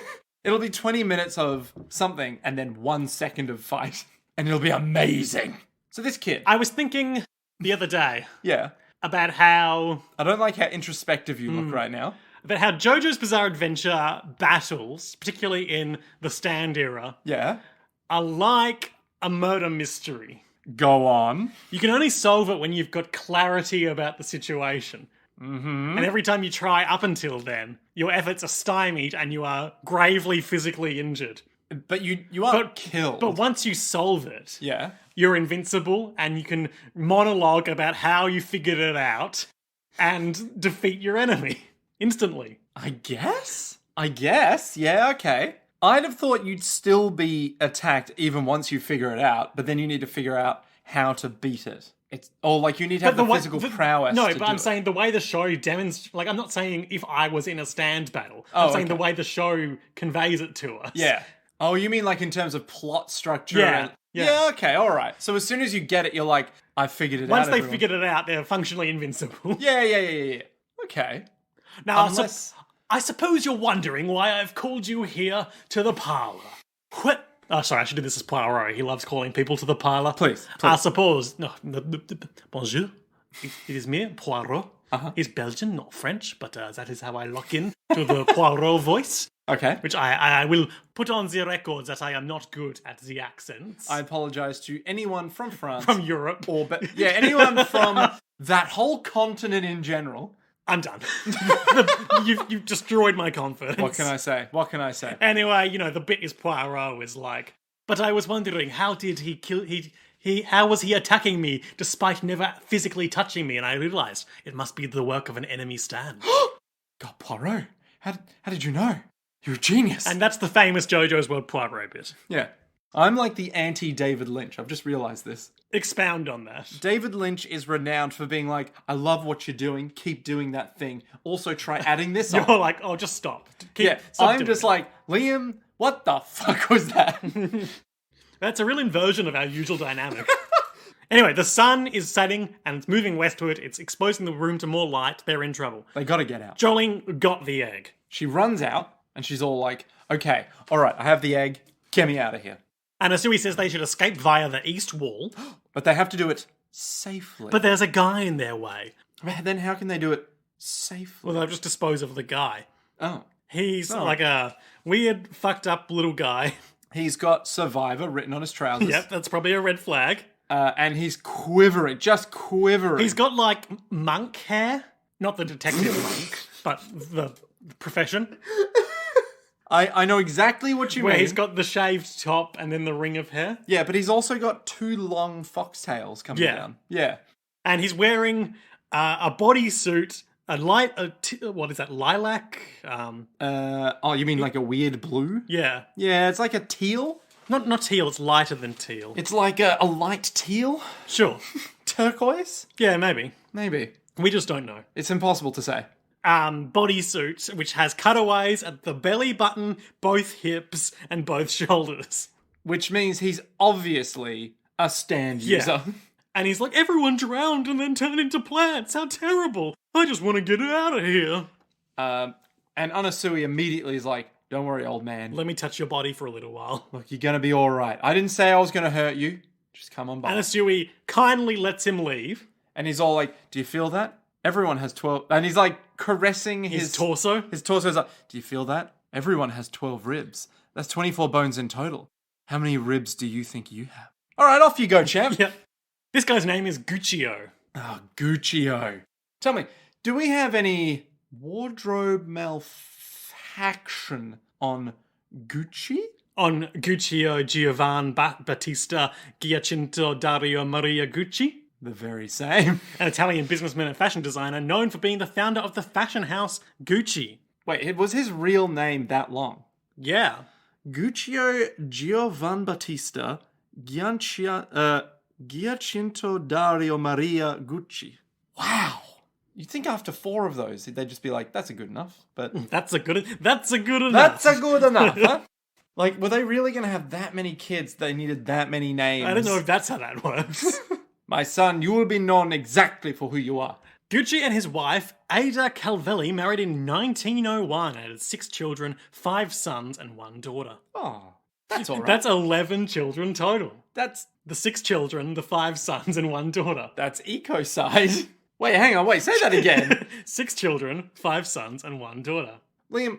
It'll be 20 minutes of something and then 1 second of fight. And it'll be amazing. So this kid. I was thinking the other day Yeah. about how I don't like how introspective you look right now. JoJo's Bizarre Adventure battles, particularly in the Stand era, Yeah. are like a murder mystery. Go on. You can only solve it when you've got clarity about the situation. Mm-hmm. And every time you try up until then, your efforts are stymied and you are gravely physically injured. But you aren't killed. But once you solve it, yeah. you're invincible and you can monologue about how you figured it out and defeat your enemy instantly. I guess. Yeah, okay. I'd have thought you'd still be attacked even once you figure it out, but then you need to figure out how to beat it. You need to have the physical prowess. No, to but do I'm saying the way the show demonstrates... Like, I'm not saying if I was in a stand battle. I'm saying the way the show conveys it to us. Yeah. Oh, you mean like in terms of plot structure? Yeah. Yeah, okay, all right. So as soon as you get it, you're like, I figured it out. Once they figured it out, they're functionally invincible. Yeah. Okay. Now, I suppose you're wondering why I've called you here to the parlour. What? Oh, sorry, I should do this as Poirot. He loves calling people to the parlour. Please. I suppose... No, bonjour. It is me, Poirot. He's Belgian, not French, but that is how I lock in to the Poirot voice. Okay. Which I will put on the record that I am not good at the accents. I apologise to anyone from France. From Europe. Anyone from that whole continent in general. I'm done. You've destroyed my confidence. What can I say? Anyway, the bit is Poirot is like, but I was wondering, how did he kill... How was he attacking me despite never physically touching me? And I realised it must be the work of an enemy stand. God, Poirot. How did you know? You're a genius. And that's the famous JoJo's World Poirot bit. Yeah. I'm like the anti-David Lynch. I've just realised this. Expound on that. David Lynch is renowned for being like, I love what you're doing. Keep doing that thing. Also try adding this on. You're like, oh, just stop. I'm just like, Liam, what the fuck was that? That's a real inversion of our usual dynamic. Anyway, the sun is setting and it's moving westward. It's exposing the room to more light. They're in trouble. They gotta get out. Jolene got the egg. She runs out and she's all like, okay, all right, I have the egg. Get me out of here. And Asui says they should escape via the east wall. But they have to do it safely. But there's a guy in their way. Then how can they do it safely? Well, they'll just dispose of the guy. Oh. He's like a weird, fucked up little guy. He's got Survivor written on his trousers. Yep, that's probably a red flag. And he's quivering, just quivering. He's got like monk hair. Not the detective monk, but the profession. I know exactly what you mean. Where he's got the shaved top and then the ring of hair. Yeah, but he's also got 2 long foxtails coming down. Yeah. And he's wearing a bodysuit, what is that, lilac? You mean like a weird blue? Yeah. Yeah, it's like a teal. Not teal, it's lighter than teal. It's like a light teal? Sure. Turquoise? Yeah, maybe. Maybe. We just don't know. It's impossible to say. Bodysuit, which has cutaways at the belly button, both hips, and both shoulders. Which means he's obviously a stand user. And he's like, everyone drowned and then turned into plants. How terrible. I just want to get out of here. And Anasui immediately is like, don't worry, old man. Let me touch your body for a little while. Look, you're going to be all right. I didn't say I was going to hurt you. Just come on by. Anasui kindly lets him leave. And he's all like, do you feel that? Everyone has 12... And he's like caressing his torso. His torso's like, do you feel that? Everyone has 12 ribs. That's 24 bones in total. How many ribs do you think you have? All right, off you go, champ. Yeah. This guy's name is Guccio. Oh, Guccio. Tell me, do we have any wardrobe malfaction on Gucci? On Guccio Giovan Battista Giacinto Dario Maria Gucci? The very same. An Italian businessman and fashion designer known for being the founder of the fashion house Gucci. Wait, was his real name that long? Yeah. Guccio Giovan Battista Giacinto Dario Maria Gucci. Wow. You'd think after 4 of those, they'd just be like, that's a good enough. But That's a good enough. That's a good enough, huh? Like, were they really going to have that many kids they needed that many names? I don't know if that's how that works. My son, you will be known exactly for who you are. Gucci and his wife, Ada Calvelli, married in 1901 and had 6 children, 5 sons, and 1 daughter. Oh, that's all right. That's 11 children total. That's The 6 children, the 5 sons, and 1 daughter. ecocide. Wait, hang on. Wait, say that again. 6 children, 5 sons, and 1 daughter. Liam,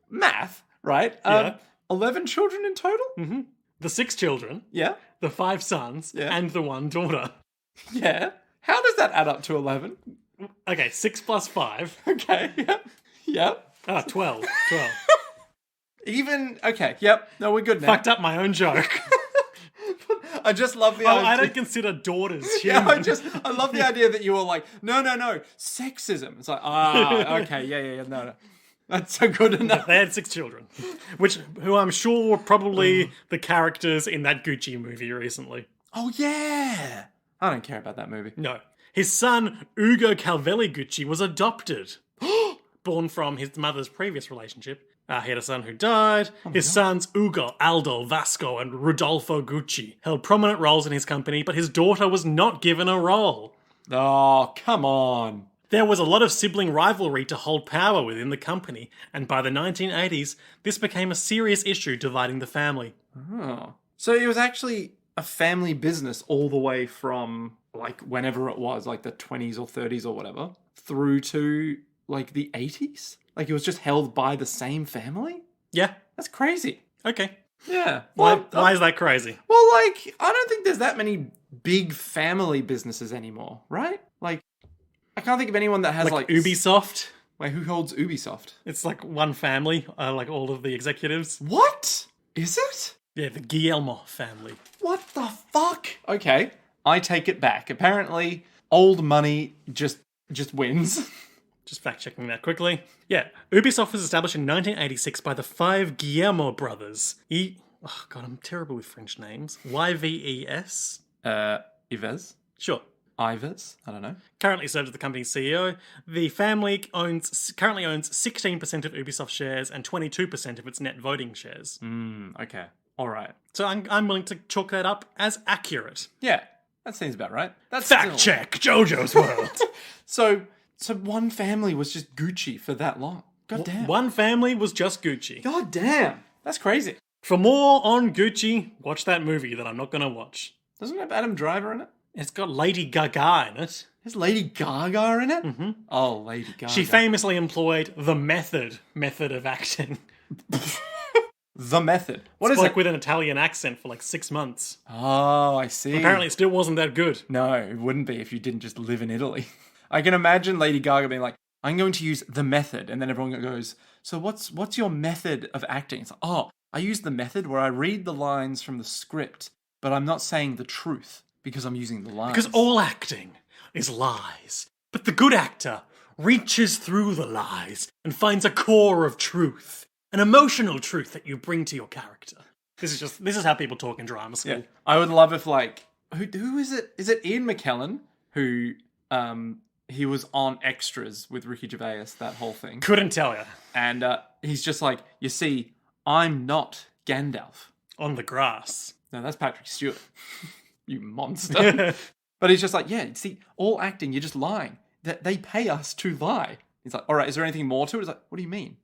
math, right? Yeah. 11 children in total? The 6 children, Yeah. the 5 sons, Yeah. and the 1 daughter. Yeah. How does that add up to 11? Okay, 6 plus 5. Okay, yep. Yep. 12. 12. Even, okay, yep. No, we're good now. Fucked up my own joke. I just love the Oh, idea. I don't consider daughters Yeah, human. I love the idea that you were like, no, sexism. It's like, okay, yeah, no. That's so good enough. They had 6 children, who I'm sure were probably the characters in that Gucci movie recently. Oh, yeah. I don't care about that movie. No. His son, Ugo Calvelli Gucci, was adopted. Born from his mother's previous relationship. He had a son who died. His sons, Ugo, Aldo, Vasco, and Rodolfo Gucci, held prominent roles in his company, but his daughter was not given a role. Oh, come on. There was a lot of sibling rivalry to hold power within the company, and by the 1980s, this became a serious issue dividing the family. Oh. So it was actually a family business all the way from, like, whenever it was, like the 20s or 30s or whatever, through to, like, the 80s? Like, it was just held by the same family? Yeah. That's crazy. Okay. Yeah. Why is that crazy? Well, like, I don't think there's that many big family businesses anymore, right? Like, I can't think of anyone that has, like... Ubisoft? Wait, who holds Ubisoft? It's like one family, like all of the executives. What? Is it? Yeah, the Guillermo family. What the fuck? Okay, I take it back. Apparently, old money just wins. Just fact-checking that quickly. Yeah, Ubisoft was established in 1986 by the 5 Guillermo brothers. Oh god, I'm terrible with French names. YVES? Yves? Sure. Ives? I don't know. Currently serves as the company's CEO. The family currently owns 16% of Ubisoft shares and 22% of its net voting shares. Okay. All right. So I'm willing to chalk that up as accurate. Yeah, that seems about right. That's Fact check, Jojo's World. So one family was just Gucci for that long. God damn. One family was just Gucci. God damn. That's crazy. For more on Gucci, watch that movie that I'm not going to watch. Doesn't it have Adam Driver in it? It's got Lady Gaga in it. There's Lady Gaga in it? Mm-hmm. Oh, Lady Gaga. She famously employed the method of acting. The method. What is like it? with an Italian accent for like 6 months. Oh, I see. Apparently it still wasn't that good. No, it wouldn't be if you didn't just live in Italy. I can imagine Lady Gaga being like, I'm going to use the method. And then everyone goes, so what's your method of acting? It's like, oh, I use the method where I read the lines from the script, but I'm not saying the truth because I'm using the lines. Because all acting is lies. But the good actor reaches through the lies and finds a core of truth. An emotional truth that you bring to your character. This is how people talk in drama school. Yeah. I would love if, like, who is it? Is it Ian McKellen who he was on Extras with Ricky Gervais, that whole thing? Couldn't tell you. And he's just like, you see, I'm not Gandalf. On the grass. No, that's Patrick Stewart. You monster. But he's just like, yeah, see, all acting, you're just lying. They pay us to lie. He's like, all right, is there anything more to it? It's like, what do you mean?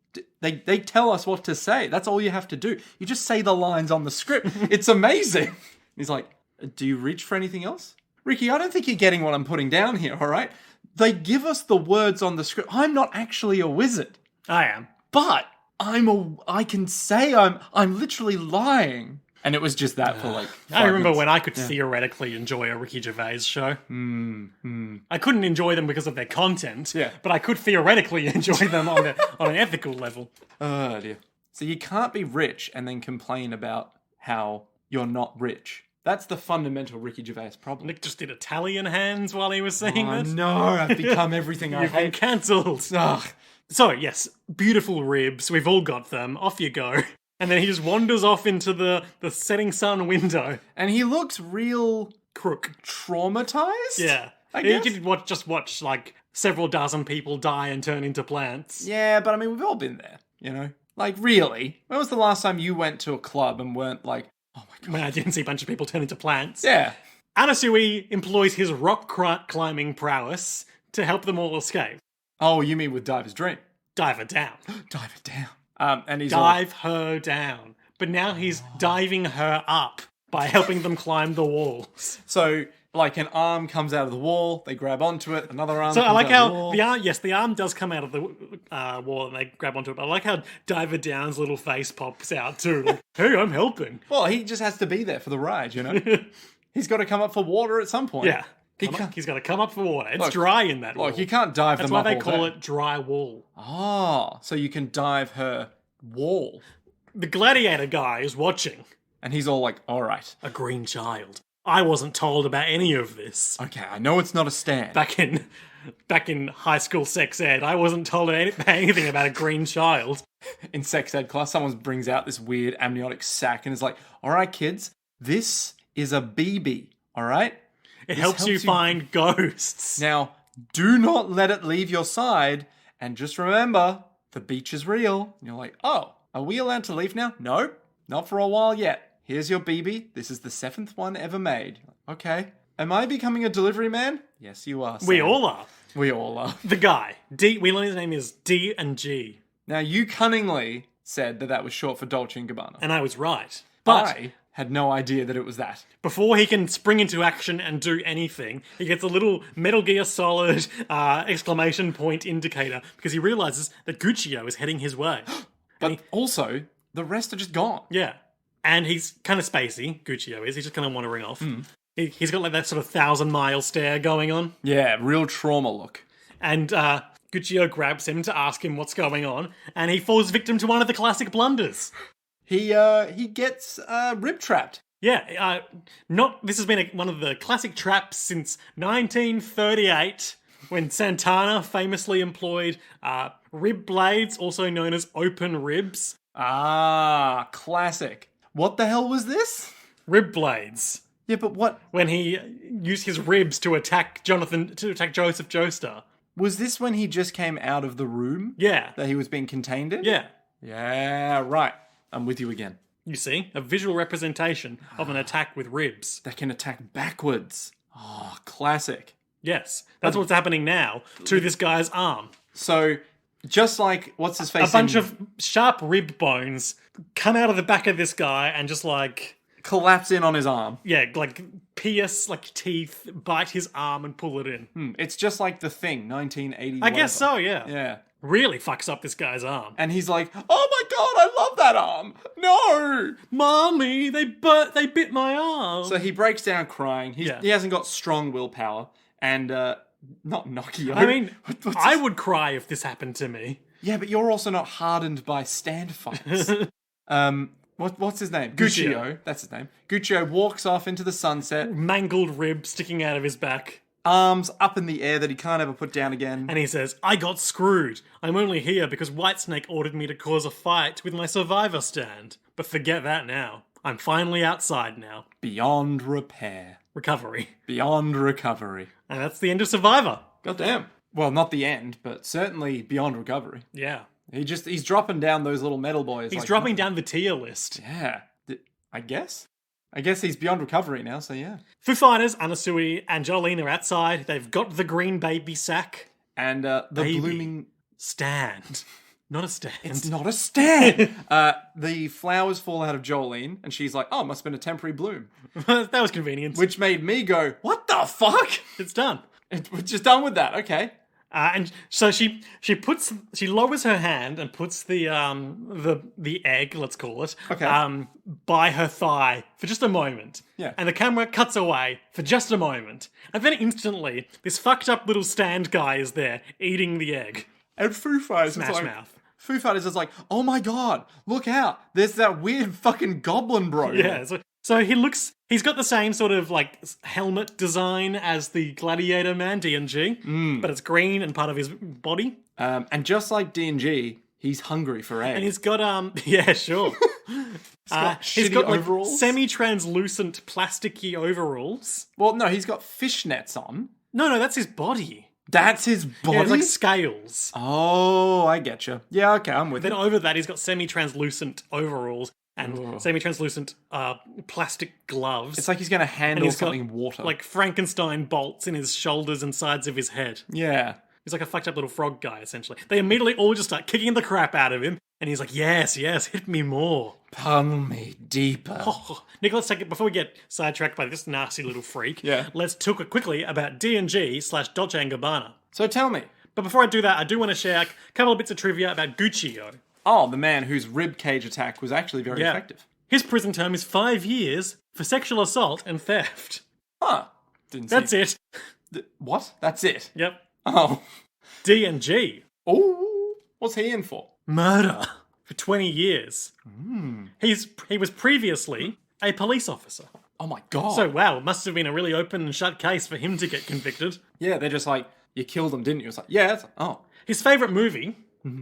They tell us what to say. That's all you have to do. You just say the lines on the script. It's amazing. He's like, do you reach for anything else? Ricky, I don't think you're getting what I'm putting down here, all right? They give us the words on the script. I'm not actually a wizard. I am. But I can say I'm literally lying. And it was just that for like 5 I remember minutes. when I could theoretically enjoy a Ricky Gervais show. I couldn't enjoy them because of their content, but I could theoretically enjoy them on an ethical level. Oh dear. So you can't be rich and then complain about how you're not rich. That's the fundamental Ricky Gervais problem. Nick just did Italian hands while he was saying this. No, I've become everything I You've been hate. cancelled. Ugh. So, yes, beautiful ribs. We've all got them. Off you go. And then he just wanders off into the setting sun window. And he looks real Crook. traumatized? Yeah. I You guess. could watch like several dozen people die and turn into plants. Yeah, but I mean, we've all been there, you know? Like, really? When was the last time you went to a club and weren't like, oh my god? When I didn't see a bunch of people turn into plants. Yeah. Anasui employs his rock climbing prowess to help them all escape. Oh, you mean with Diver's dream? Dive her down. Dive it down. And he's Dive her down. But now he's diving her up by helping them climb the walls. So, like, an arm comes out of the wall, they grab onto it, another arm So comes I like out how of the wall. the arm does come out of the wall and they grab onto it. But I like how Diver Down's little face pops out too. Like, hey, I'm helping. Well, he just has to be there for the ride, you know? He's got to come up for water at some point. Yeah. He He's got to come up for water. It's Look, dry in that wall. Like, you can't dive That's them why up they all call day. it dry wall. Oh, so you can dive her wall. The gladiator guy is watching. And he's all like, all right. A green child. I wasn't told about any of this. Okay, I know it's not a stand. Back in high school sex ed, I wasn't told anything about a green child. In sex ed class, someone brings out this weird amniotic sac and is like, all right, kids, this is a BB, all right? It helps you find ghosts. Now, do not let it leave your side, and just remember, the beach is real. And you're like, oh, are we allowed to leave now? No, not for a while yet. Here's your BB. This is the 7th one ever made. Okay. Am I becoming a delivery man? Yes, you are, Sam. We all are. We all are. The guy, D. We learned his name is D and G, Now, you cunningly said that was short for Dolce & Gabbana. and I was right. But I had no idea that it was that. before he can spring into action and do anything, he gets a little Metal Gear Solid exclamation point indicator because he realizes that Guccio is heading his way. But also, the rest are just gone. Yeah. And he's kind of spacey, Guccio is. He's just kind of wandering off. He's got like that sort of 1,000-mile stare going on. Yeah, real trauma look. And Guccio grabs him to ask him what's going on. And he falls victim to one of the classic blunders. He gets rib trapped. Yeah, this has been one of the classic traps since 1938, when Santana famously employed rib blades, also known as open ribs. Ah, classic. What the hell was this? Rib blades. Yeah, but what? When he used his ribs to attack Joseph Joestar. Was this when he just came out of the room Yeah, that he was being contained in? yeah. Yeah, right. I'm with you again. You see, a visual representation of an attack with ribs. That can attack backwards. Oh, classic. Yes, that's what's happening now to this guy's arm. So, just like, what's his face? A bunch of sharp rib bones come out of the back of this guy and just like... collapse in on his arm. Yeah, like pierce, like teeth, bite his arm and pull it in. It's just like The Thing, 1980. I guess so, yeah. Yeah. Really fucks up this guy's arm. And he's like, oh my god, I love that arm. No! Mommy, they bit my arm. So he breaks down crying. Yeah. He hasn't got strong willpower. And, not Nokia. I mean, What's I this? would cry if this happened to me. Yeah, but you're also not hardened by stand fights. What's his name? Guccio. Guccio. That's his name. Guccio walks off into the sunset, Mangled rib sticking out of his back. arms up in the air that he can't ever put down again. And he says, I got screwed. I'm only here because Whitesnake ordered me to cause a fight with my survivor stand. But forget that now. I'm finally outside now. Beyond repair. Recovery. Beyond recovery. And that's the end of Survivor. Goddamn. Well, not the end, but certainly beyond recovery. Yeah. He's dropping down those little metal boys. He's like, dropping down the tier list. Yeah. I guess. I guess he's beyond recovery now, so yeah. Foo Fighters, Anasui, and Jolene are outside. They've got the green baby sack. And the Baby. blooming... Stand. Not a stand. It's not a stand! The flowers fall out of Jolene, and she's like, oh, must have been a temporary bloom. That was convenient. Which made me go, what the fuck? It's done. We're just done with that, okay. And so she lowers her hand and puts the egg, let's call it, Okay. by her thigh for just a moment. Yeah. And the camera cuts away for just a moment. And then instantly, this fucked up little stand guy is there eating the egg. And Foo Fighters Smash is like... mouth. Foo Fighters is like, oh my god, look out. There's that weird fucking goblin bro. Yeah. So he's got the same sort of like helmet design as the gladiator man, D&G, but it's green and part of his body. And just like D&G, he's hungry for eggs. And he's got, yeah, sure. He's shitty got like overalls? semi-translucent plasticky overalls. Well, no, he's got fishnets on. No, that's his body. That's his body? Yeah, it's like scales. Oh, I getcha. Yeah, okay, I'm with Then it. over that, he's got semi-translucent overalls and semi-translucent plastic gloves. It's like he's going to handle he's got, something in water. like Frankenstein bolts in his shoulders and sides of his head. Yeah. He's like a fucked up little frog guy, essentially. They immediately all just start kicking the crap out of him, and he's like, yes, hit me more. Pummel me deeper. Nick, let's take it, before we get sidetracked by this nasty little freak, Yeah. let's talk quickly about D&G/Dolce & Gabbana. So tell me. But before I do that, I do want to share a couple of bits of trivia about Guccio. Oh, the man whose rib cage attack was actually very effective. His prison term is 5 years for sexual assault and theft. Huh. That's it. What? That's it? Yep. Oh. D&G. Oh. What's he in for? Murder. For 20 years. He was previously a police officer. Oh my god. So, wow, it must have been a really open and shut case for him to get convicted. Yeah, they're just like, you killed him, didn't you? It's like, yeah. His favourite movie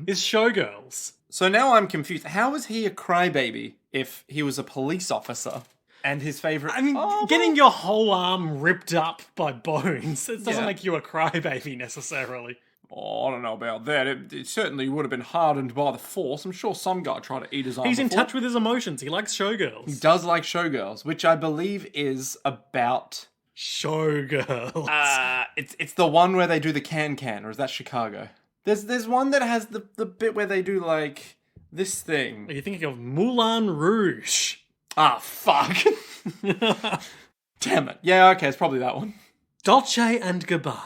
is Showgirls. So now I'm confused. How is he a crybaby if he was a police officer and his favourite... I mean, getting your whole arm ripped up by bones, it doesn't make you a crybaby necessarily. Oh, I don't know about that. It certainly would have been hardened by the force. I'm sure some guy tried to eat his arm He's in before. touch with his emotions. He likes Showgirls. He does like Showgirls, which I believe is about... Showgirls. It's the one where they do the can, or is that Chicago? There's one that has the bit where they do, like, this thing. Are you thinking of Moulin Rouge? Ah, fuck. Damn it. Yeah, okay, it's probably that one. Dolce & Gabbana.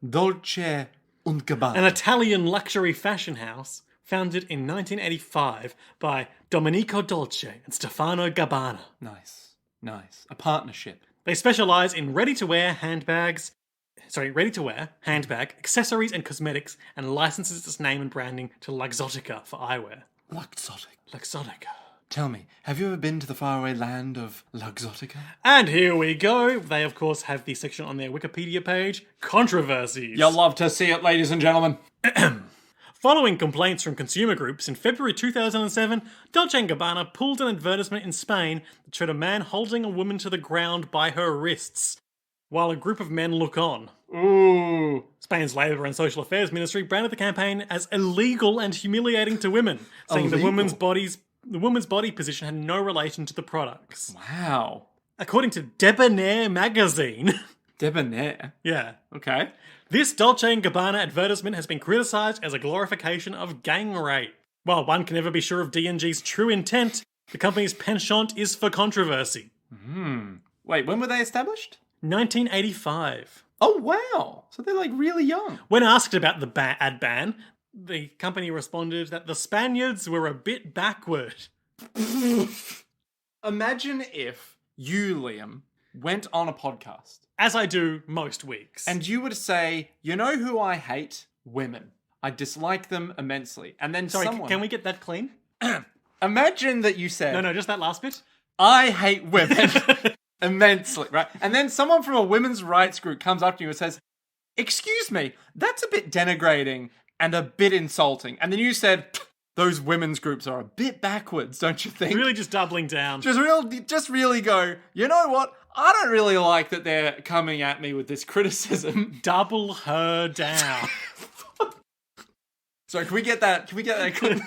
Dolce and Gabbana. An Italian luxury fashion house founded in 1985 by Domenico Dolce and Stefano Gabbana. Nice. A partnership. They specialise in ready-to-wear, handbag, accessories and cosmetics, and licenses its name and branding to Luxottica for eyewear. Luxottica. Tell me, have you ever been to the faraway land of Luxottica? And here we go. They, of course, have the section on their Wikipedia page, Controversies. You'll love to see it, ladies and gentlemen. Following complaints from consumer groups, in February 2007, Dolce & Gabbana pulled an advertisement in Spain that showed a man holding a woman to the ground by her wrists, while a group of men look on. Ooh. Spain's Labour and Social Affairs Ministry branded the campaign as illegal and humiliating to women, saying the woman's body position had no relation to the products. Wow. According to Debonair magazine... Debonair? Yeah. Okay. This Dolce & Gabbana advertisement has been criticised as a glorification of gang rape. While one can never be sure of D&G's true intent, the company's penchant is for controversy. Wait, when were they established? 1985. Oh, wow. So they're, like, really young. When asked about the ad ban, the company responded that the Spaniards were a bit backward. Imagine if you, Liam, went on a podcast. As I do most weeks. And you would say, you know who I hate? Women. I dislike them immensely. And then Sorry, someone... can we get that clean? Imagine that you said... No, just that last bit. I hate women immensely, right? And then someone from a women's rights group comes up to you and says, excuse me, that's a bit denigrating and a bit insulting. And then you said, those women's groups are a bit backwards, don't you think? Really just doubling down. Just really go, you know what? I don't really like that they're coming at me with this criticism. Double her down. So can we get that clip?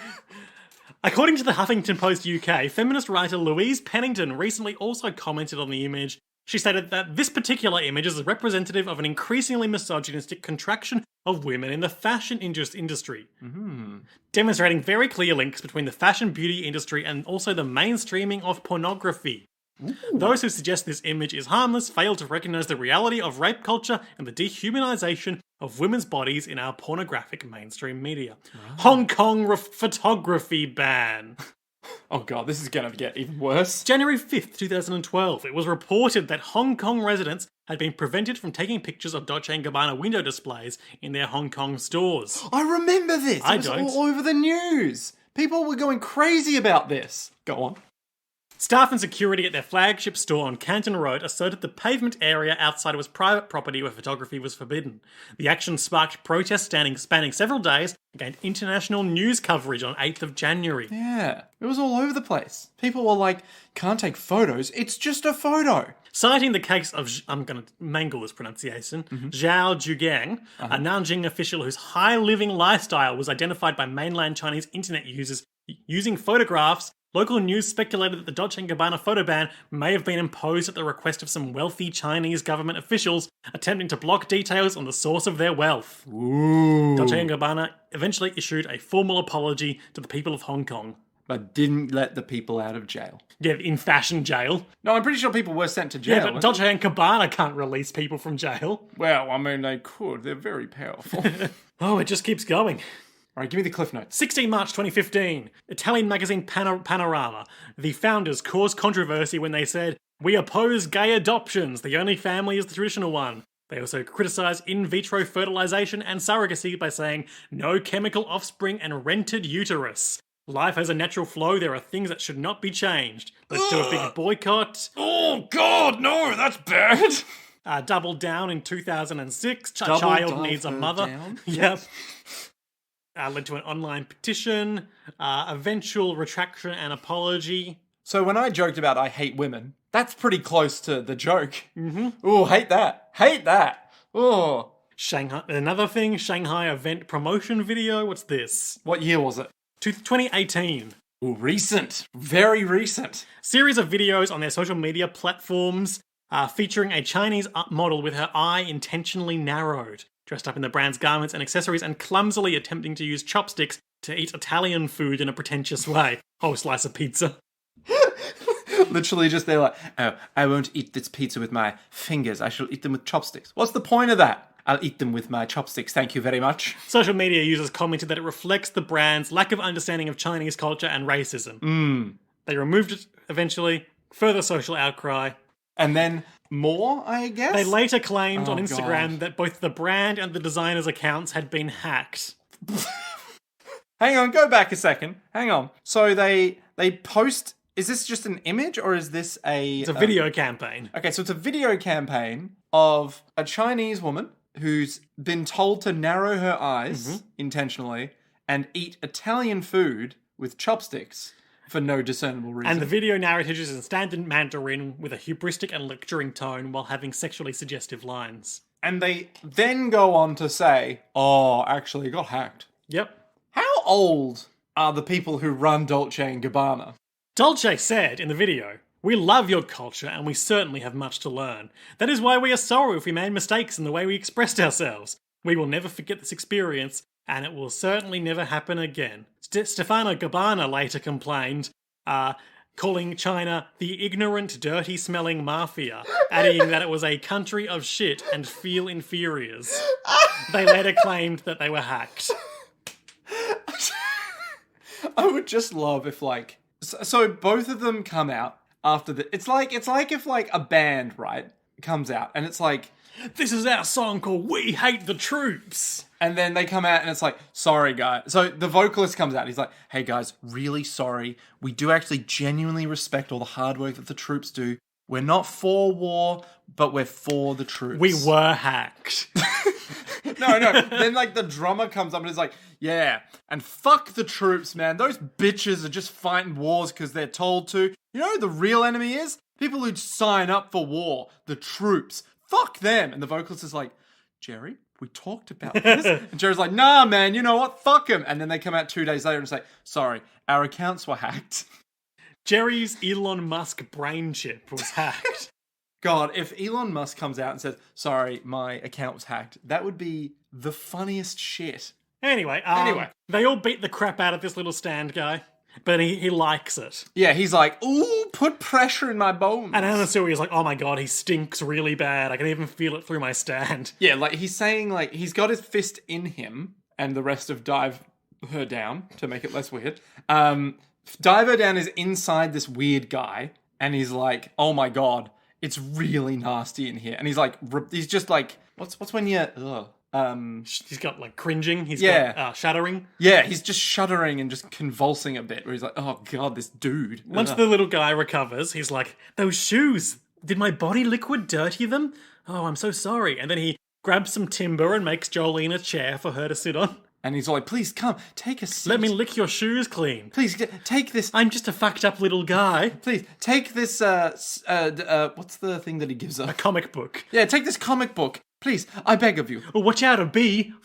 According to the Huffington Post UK, feminist writer Louise Pennington recently also commented on the image. She stated that this particular image is representative of an increasingly misogynistic contraction of women in the fashion industry, demonstrating very clear links between the fashion beauty industry and also the mainstreaming of pornography. Ooh. Those who suggest this image is harmless fail to recognise the reality of rape culture and the dehumanisation of women's bodies in our pornographic mainstream media. Right. Hong Kong photography ban. Oh god, this is going to get even worse. January 5th, 2012, it was reported that Hong Kong residents had been prevented from taking pictures of Dolce & Gabbana window displays in their Hong Kong stores. I remember this. I it was don't. all over the news. People were going crazy about this. Go on. Staff and security at their flagship store on Canton Road asserted the pavement area outside was private property where photography was forbidden. The action sparked protests spanning several days and gained international news coverage on 8th of January. Yeah, it was all over the place. People were like, can't take photos, it's just a photo. Citing the case of, I'm going to mangle this pronunciation, Zhao Zhugang, a Nanjing official whose high living lifestyle was identified by mainland Chinese internet users using photographs Local news speculated that the Dolce & Gabbana photo ban may have been imposed at the request of some wealthy Chinese government officials attempting to block details on the source of their wealth. Ooh. Dolce & Gabbana eventually issued a formal apology to the people of Hong Kong. But didn't let the people out of jail. Yeah, in fashion jail. No, I'm pretty sure people were sent to jail. Yeah, but Dolce & Gabbana can't release people from jail. Well, I mean, they could. They're very powerful. Oh, it just keeps going. All right, give me the cliff notes. 16 March 2015, Italian magazine Panorama. The founders caused controversy when they said, "We oppose gay adoptions. The only family is the traditional one." They also criticised in vitro fertilisation and surrogacy by saying, "No chemical offspring and rented uterus. Life has a natural flow. There are things that should not be changed. Let's do a big boycott." Oh, God, no, that's bad. Doubled down in 2006. Double Child dive needs a her mother. down? Yep. Led to an online petition, eventual retraction and apology. So when I joked about I hate women, that's pretty close to the joke. Mm-hmm. Oh, hate that. Hate that. Oh. Shanghai. Another thing, Shanghai event promotion video. What's this? What year was it? 2018. Ooh, recent. Very recent. Series of videos on their social media platforms featuring a Chinese model with her eye intentionally narrowed, dressed up in the brand's garments and accessories and clumsily attempting to use chopsticks to eat Italian food in a pretentious way. Oh, slice of pizza. Literally just they're like, "Oh, I won't eat this pizza with my fingers. I shall eat them with chopsticks." What's the point of that? "I'll eat them with my chopsticks, thank you very much." Social media users commented that it reflects the brand's lack of understanding of Chinese culture and racism. They removed it eventually. Further social outcry. And then more, I guess? They later claimed on Oh, Instagram God. that both the brand and the designer's accounts had been hacked. Hang on, go back a second. Hang on. So they post... Is this just an image or is this a... It's a video campaign. Okay, so it's a video campaign of a Chinese woman who's been told to narrow her eyes intentionally and eat Italian food with chopsticks for no discernible reason. And the video narrative is in standard Mandarin with a hubristic and lecturing tone while having sexually suggestive lines. And they then go on to say, "Oh, actually, it got hacked." Yep. How old are the people who run Dolce & Gabbana? Dolce said in the video, "We love your culture and we certainly have much to learn. That is why we are sorry if we made mistakes in the way we expressed ourselves. We will never forget this experience and it will certainly never happen again." Stefano Gabbana later complained, calling China the ignorant, dirty-smelling mafia, adding that it was a country of shit and feel inferiors. They later claimed that they were hacked. I would just love if, like... So both of them come out after the... It's like if, like, a band, right, comes out, and it's like... "This is our song called We Hate the Troops." And then they come out and it's like, "Sorry, guys." So the vocalist comes out. He's like, "Hey, guys, really sorry. We do actually genuinely respect all the hard work that the troops do. We're not for war, but we're for the troops." We were hacked. No. Then, like, the drummer comes up and is like, "Yeah, and fuck the troops, man. Those bitches are just fighting wars because they're told to. You know who the real enemy is? People who sign up for war. The troops. Fuck them." And the vocalist is like, "Jerry, we talked about this." And Jerry's like, "Nah, man, you know what? Fuck him." And then they come out 2 days later and say, "Sorry, our accounts were hacked." Jerry's Elon Musk brain chip was hacked. God, if Elon Musk comes out and says, "Sorry, my account was hacked," that would be the funniest shit. Anyway, they all beat the crap out of this little stand guy, but he likes it. Yeah, he's like, "Ooh, put pressure in my bones." And Anasui is like, "Oh my god, he stinks really bad. I can even feel it through my stand." Yeah, like he's saying, like, he's got his fist in him, and the rest of Dive Her Down, to make it less weird. Dive Her Down is inside this weird guy, and he's like, "Oh my god, it's really nasty in here." And he's like, he's just like, what's when you, He's got like cringing, he's Yeah. got shuddering. yeah, he's just shuddering and just convulsing a bit, where he's like, "Oh god, this dude." Once the little guy recovers, he's like, "Those shoes, did my body liquid dirty them? Oh, I'm so sorry." And then he grabs some timber and makes Jolene a chair for her to sit on. And he's like, "Please come, take a seat. "Let me lick your shoes clean. Please take this. I'm just a fucked up little guy." Please take this. What's the thing that he gives her? A comic book. Yeah, take this comic book, please. I beg of you." Oh, watch out, a bee.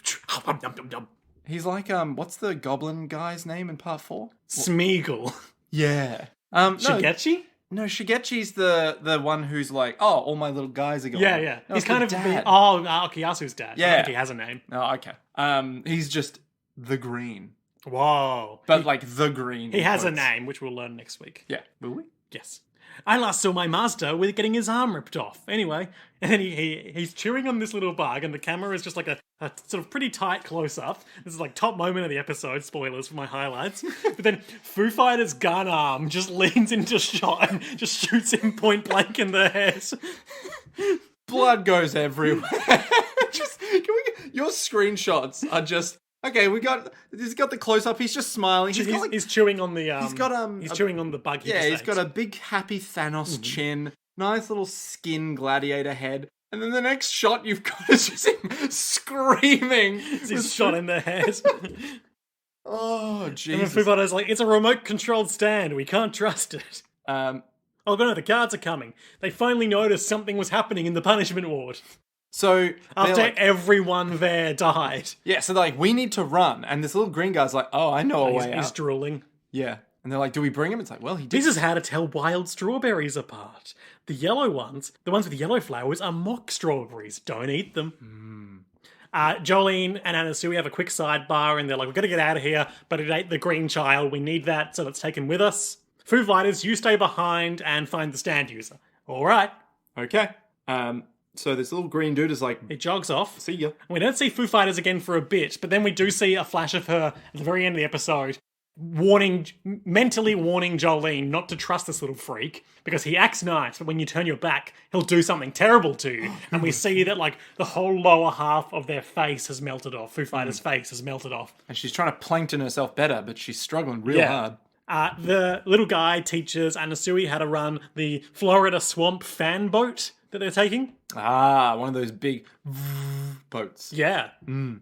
He's like, what's the goblin guy's name in part 4? Smeagol. Yeah. No, Shigechi? no, Shigechi's the one who's like, oh, all my little guys are gone. Yeah. No, He's it's kind the of dad. Okuyasu's dad. I Yeah. don't think he has a name. Oh, okay. He's just the green. Whoa. But like the green. He has a quotes. name, which we'll learn next week. Yeah. Will we? Yes. I last saw my master with getting his arm ripped off. Anyway, and then he's chewing on this little bug, and the camera is just like a sort of pretty tight close-up. This is like top moment of the episode, spoilers for my highlights. But then Foo Fighters' gun arm just leans into shot and just shoots him point blank in the head. Blood goes everywhere. Your screenshots are just... Okay, he's got the close-up, he's just smiling. He's chewing on the... he's chewing on the bug. He's got a big happy Thanos chin, nice little skin gladiator head, and then the next shot you've got is just him screaming. He's shot in the head. Oh, And then Jesus. Foo Fighters like, it's a remote-controlled stand, we can't trust it. Oh no, the guards are coming. They finally noticed something was happening in the punishment ward. So After everyone there died. yeah, so they're like, we need to run, and this little green guy's like, oh, I know a way He's out. drooling. Yeah, and they're like, do we bring him? It's like, well, he did. This is how to tell wild strawberries apart. The yellow ones, the ones with yellow flowers, are mock strawberries. Don't eat them. Jolene and Anasui have a quick sidebar, and they're like, we've got to get out of here, but it ain't the green child. We need that, so let's take him with us. Foo Fighters, you stay behind and find the stand user. All right. Okay. So this little green dude is like, He jogs off. see ya. We don't see Foo Fighters again for a bit, but then we do see a flash of her at the very end of the episode, mentally warning Jolene not to trust this little freak, because he acts nice, but when you turn your back, he'll do something terrible to you. And we see that like the whole lower half of their face has melted off. Foo Fighters' face has melted off. And she's trying to plankton herself better, but she's struggling real hard. The little guy teaches Anasui how to run the Florida Swamp fan boat that they're taking. One of those big boats. Yeah. And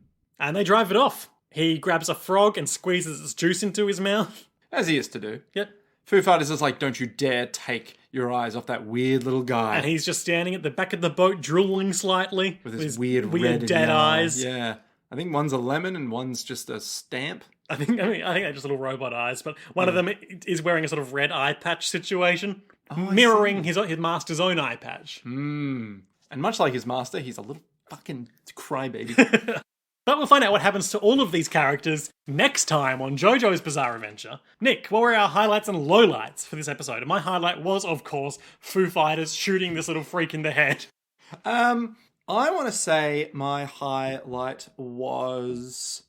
they drive it off. He grabs a frog and squeezes its juice into his mouth. As he is to do. Yep. Foo Fighters is like, don't you dare take your eyes off that weird little guy. And he's just standing at the back of the boat, drooling slightly. with his weird red dead and yellow. eyes. Yeah. I think one's a lemon and one's just a stamp. I think they're just little robot eyes, but one of them is wearing a sort of red eye patch situation, mirroring his master's own eye patch. And much like his master, he's a little fucking crybaby. But we'll find out what happens to all of these characters next time on JoJo's Bizarre Adventure. Nick, what were our highlights and lowlights for this episode? And my highlight was, of course, Foo Fighters shooting this little freak in the head. I want to say my highlight was...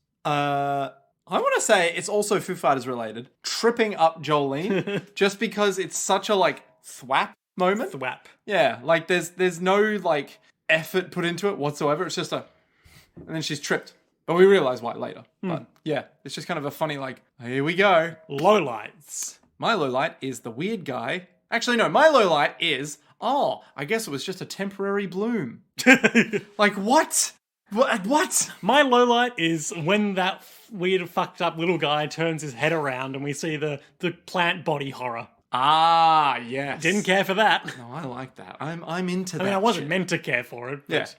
I want to say it's also Foo Fighters related. Tripping up Jolene, just because it's such a, like, thwap moment. Thwap. Yeah, like, there's no, like, effort put into it whatsoever. It's just a... And then she's tripped. But we realise why later. But, yeah, it's just kind of a funny, like, here we go. Lowlights. My lowlight is the weird guy. Actually, no, my lowlight is... Oh, I guess it was just a temporary bloom. Like, what? What? My lowlight is when that weird fucked up little guy turns his head around and we see the plant body horror. Ah, yes. Didn't care for that. No, I like that. I'm into that. I mean, I wasn't shit. meant to care for it, but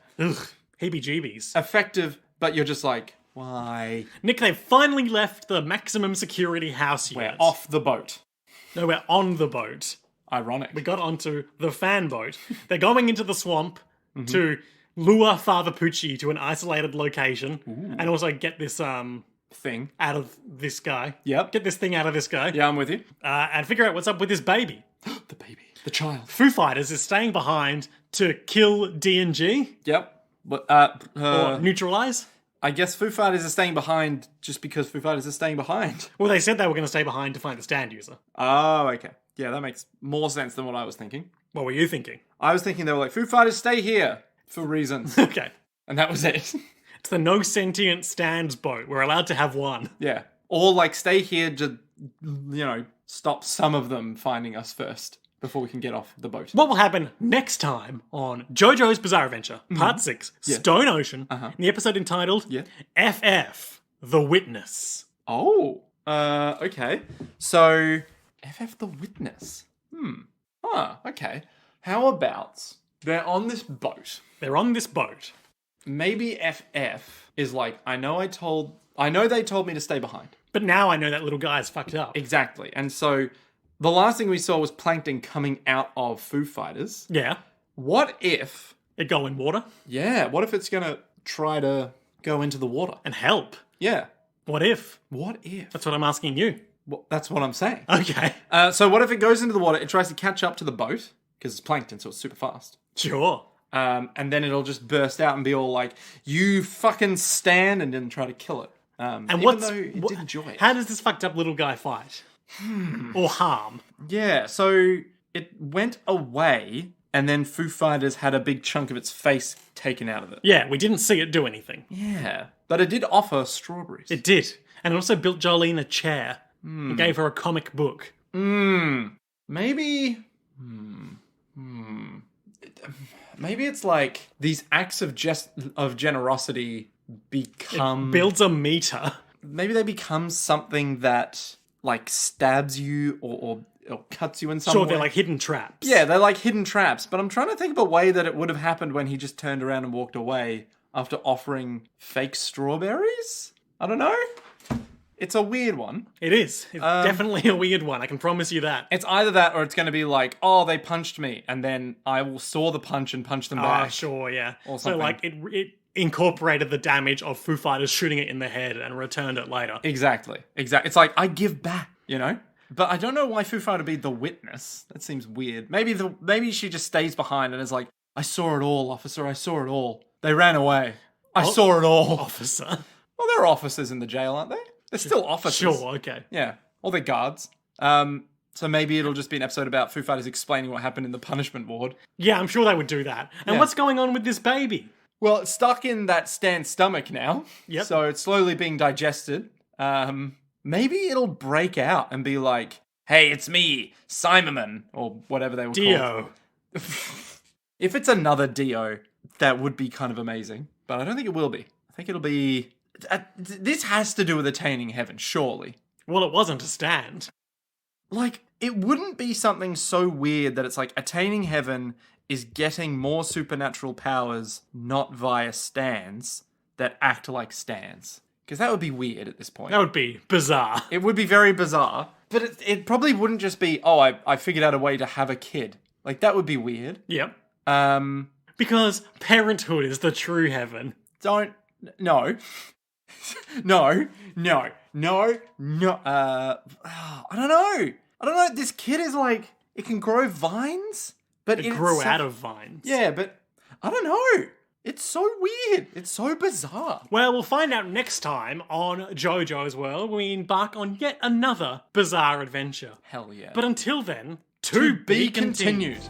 heebie-jeebies. Effective, but you're just like, why? Nick, they've finally left the maximum security house We're unit. off the boat. No, we're on the boat. Ironic. We got onto the fan boat. They're going into the swamp to lure Father Pucci to an isolated location and also get this Thing. out of this guy. Yep. Get this thing out of this guy. Yeah, I'm with you. And figure out what's up with this baby. The baby. The child. Foo Fighters is staying behind to kill D&G Yep. But, or neutralize. I guess Foo Fighters are staying behind just because Foo Fighters are staying behind. Well, they said they were going to stay behind to find the stand user. Oh, okay. Yeah, that makes more sense than what I was thinking. What were you thinking? I was thinking they were like, Foo Fighters, stay here for reasons. Okay. And that was it. It's the no sentient stands boat. We're allowed to have one. Yeah. Or like, stay here to, stop some of them finding us first before we can get off the boat. What will happen next time on JoJo's Bizarre Adventure, Part 6, Stone Ocean, in the episode entitled FF, The Witness. Oh. Okay. So, FF the Witness. Okay. How about they're on this boat? They're on this boat. Maybe FF is like, I know they told me to stay behind. But now I know that little guy's fucked up. Exactly. And so the last thing we saw was plankton coming out of Foo Fighters. Yeah. What if... It go in water? Yeah, what if it's going to try to go into the water? And help? Yeah. What if? What if? That's what I'm asking you. Well, that's what I'm saying. Okay. So what if it goes into the water, it tries to catch up to the boat, because it's plankton, so it's super fast. Sure. And then it'll just burst out and be all like, you fucking stand, and then try to kill it. And even though it did enjoy it. How does this fucked up little guy fight? Or harm? Yeah, so it went away, and then Foo Fighters had a big chunk of its face taken out of it. Yeah, we didn't see it do anything. Yeah. But it did offer strawberries. It did. And it also built Jolene a chair. And gave her a comic book. Maybe... Maybe it's like these acts of generosity become... It builds a meter. Maybe they become something that, like, stabs you or cuts you in some way. Sure, they're like hidden traps. Yeah, they're like hidden traps. But I'm trying to think of a way that it would have happened when he just turned around and walked away after offering fake strawberries? I don't know. It's a weird one. It is. It's definitely a weird one. I can promise you that. It's either that or it's going to be like, oh, they punched me, and then I will saw the punch and punch them back. Sure, yeah. Or So, something. like, it incorporated the damage of Foo Fighters shooting it in the head and returned it later. Exactly. It's like, I give back, you know? But I don't know why Foo Fighter would be the witness. That seems weird. Maybe she just stays behind and is like, I saw it all, officer. I saw it all. They ran away. I saw it all. Officer. Well, there are officers in the jail, aren't they? They're still officers. Sure, okay. Yeah. Or they're guards. So maybe it'll just be an episode about Foo Fighters explaining what happened in the punishment ward. Yeah, I'm sure they would do that. And what's going on with this baby? Well, it's stuck in that Stan's stomach now. Yep. So it's slowly being digested. Maybe it'll break out and be like, hey, it's me, Simon, or whatever they were Dio. called. If it's another Dio, that would be kind of amazing. But I don't think it will be. I think it'll be... this has to do with attaining heaven, surely. Well, it wasn't a stand. Like, it wouldn't be something so weird that it's like attaining heaven is getting more supernatural powers not via stands that act like stands. Because that would be weird at this point. That would be bizarre. It would be very bizarre. But it probably wouldn't just be, oh, I figured out a way to have a kid. Like, that would be weird. Yep. Because parenthood is the true heaven. No. No. I don't know. This kid is like, it can grow vines, but It grew out of vines. Yeah, but I don't know. It's so weird. It's so bizarre. Well, we'll find out next time on Jojo's World when we embark on yet another bizarre adventure. Hell yeah. But until then, to be continued.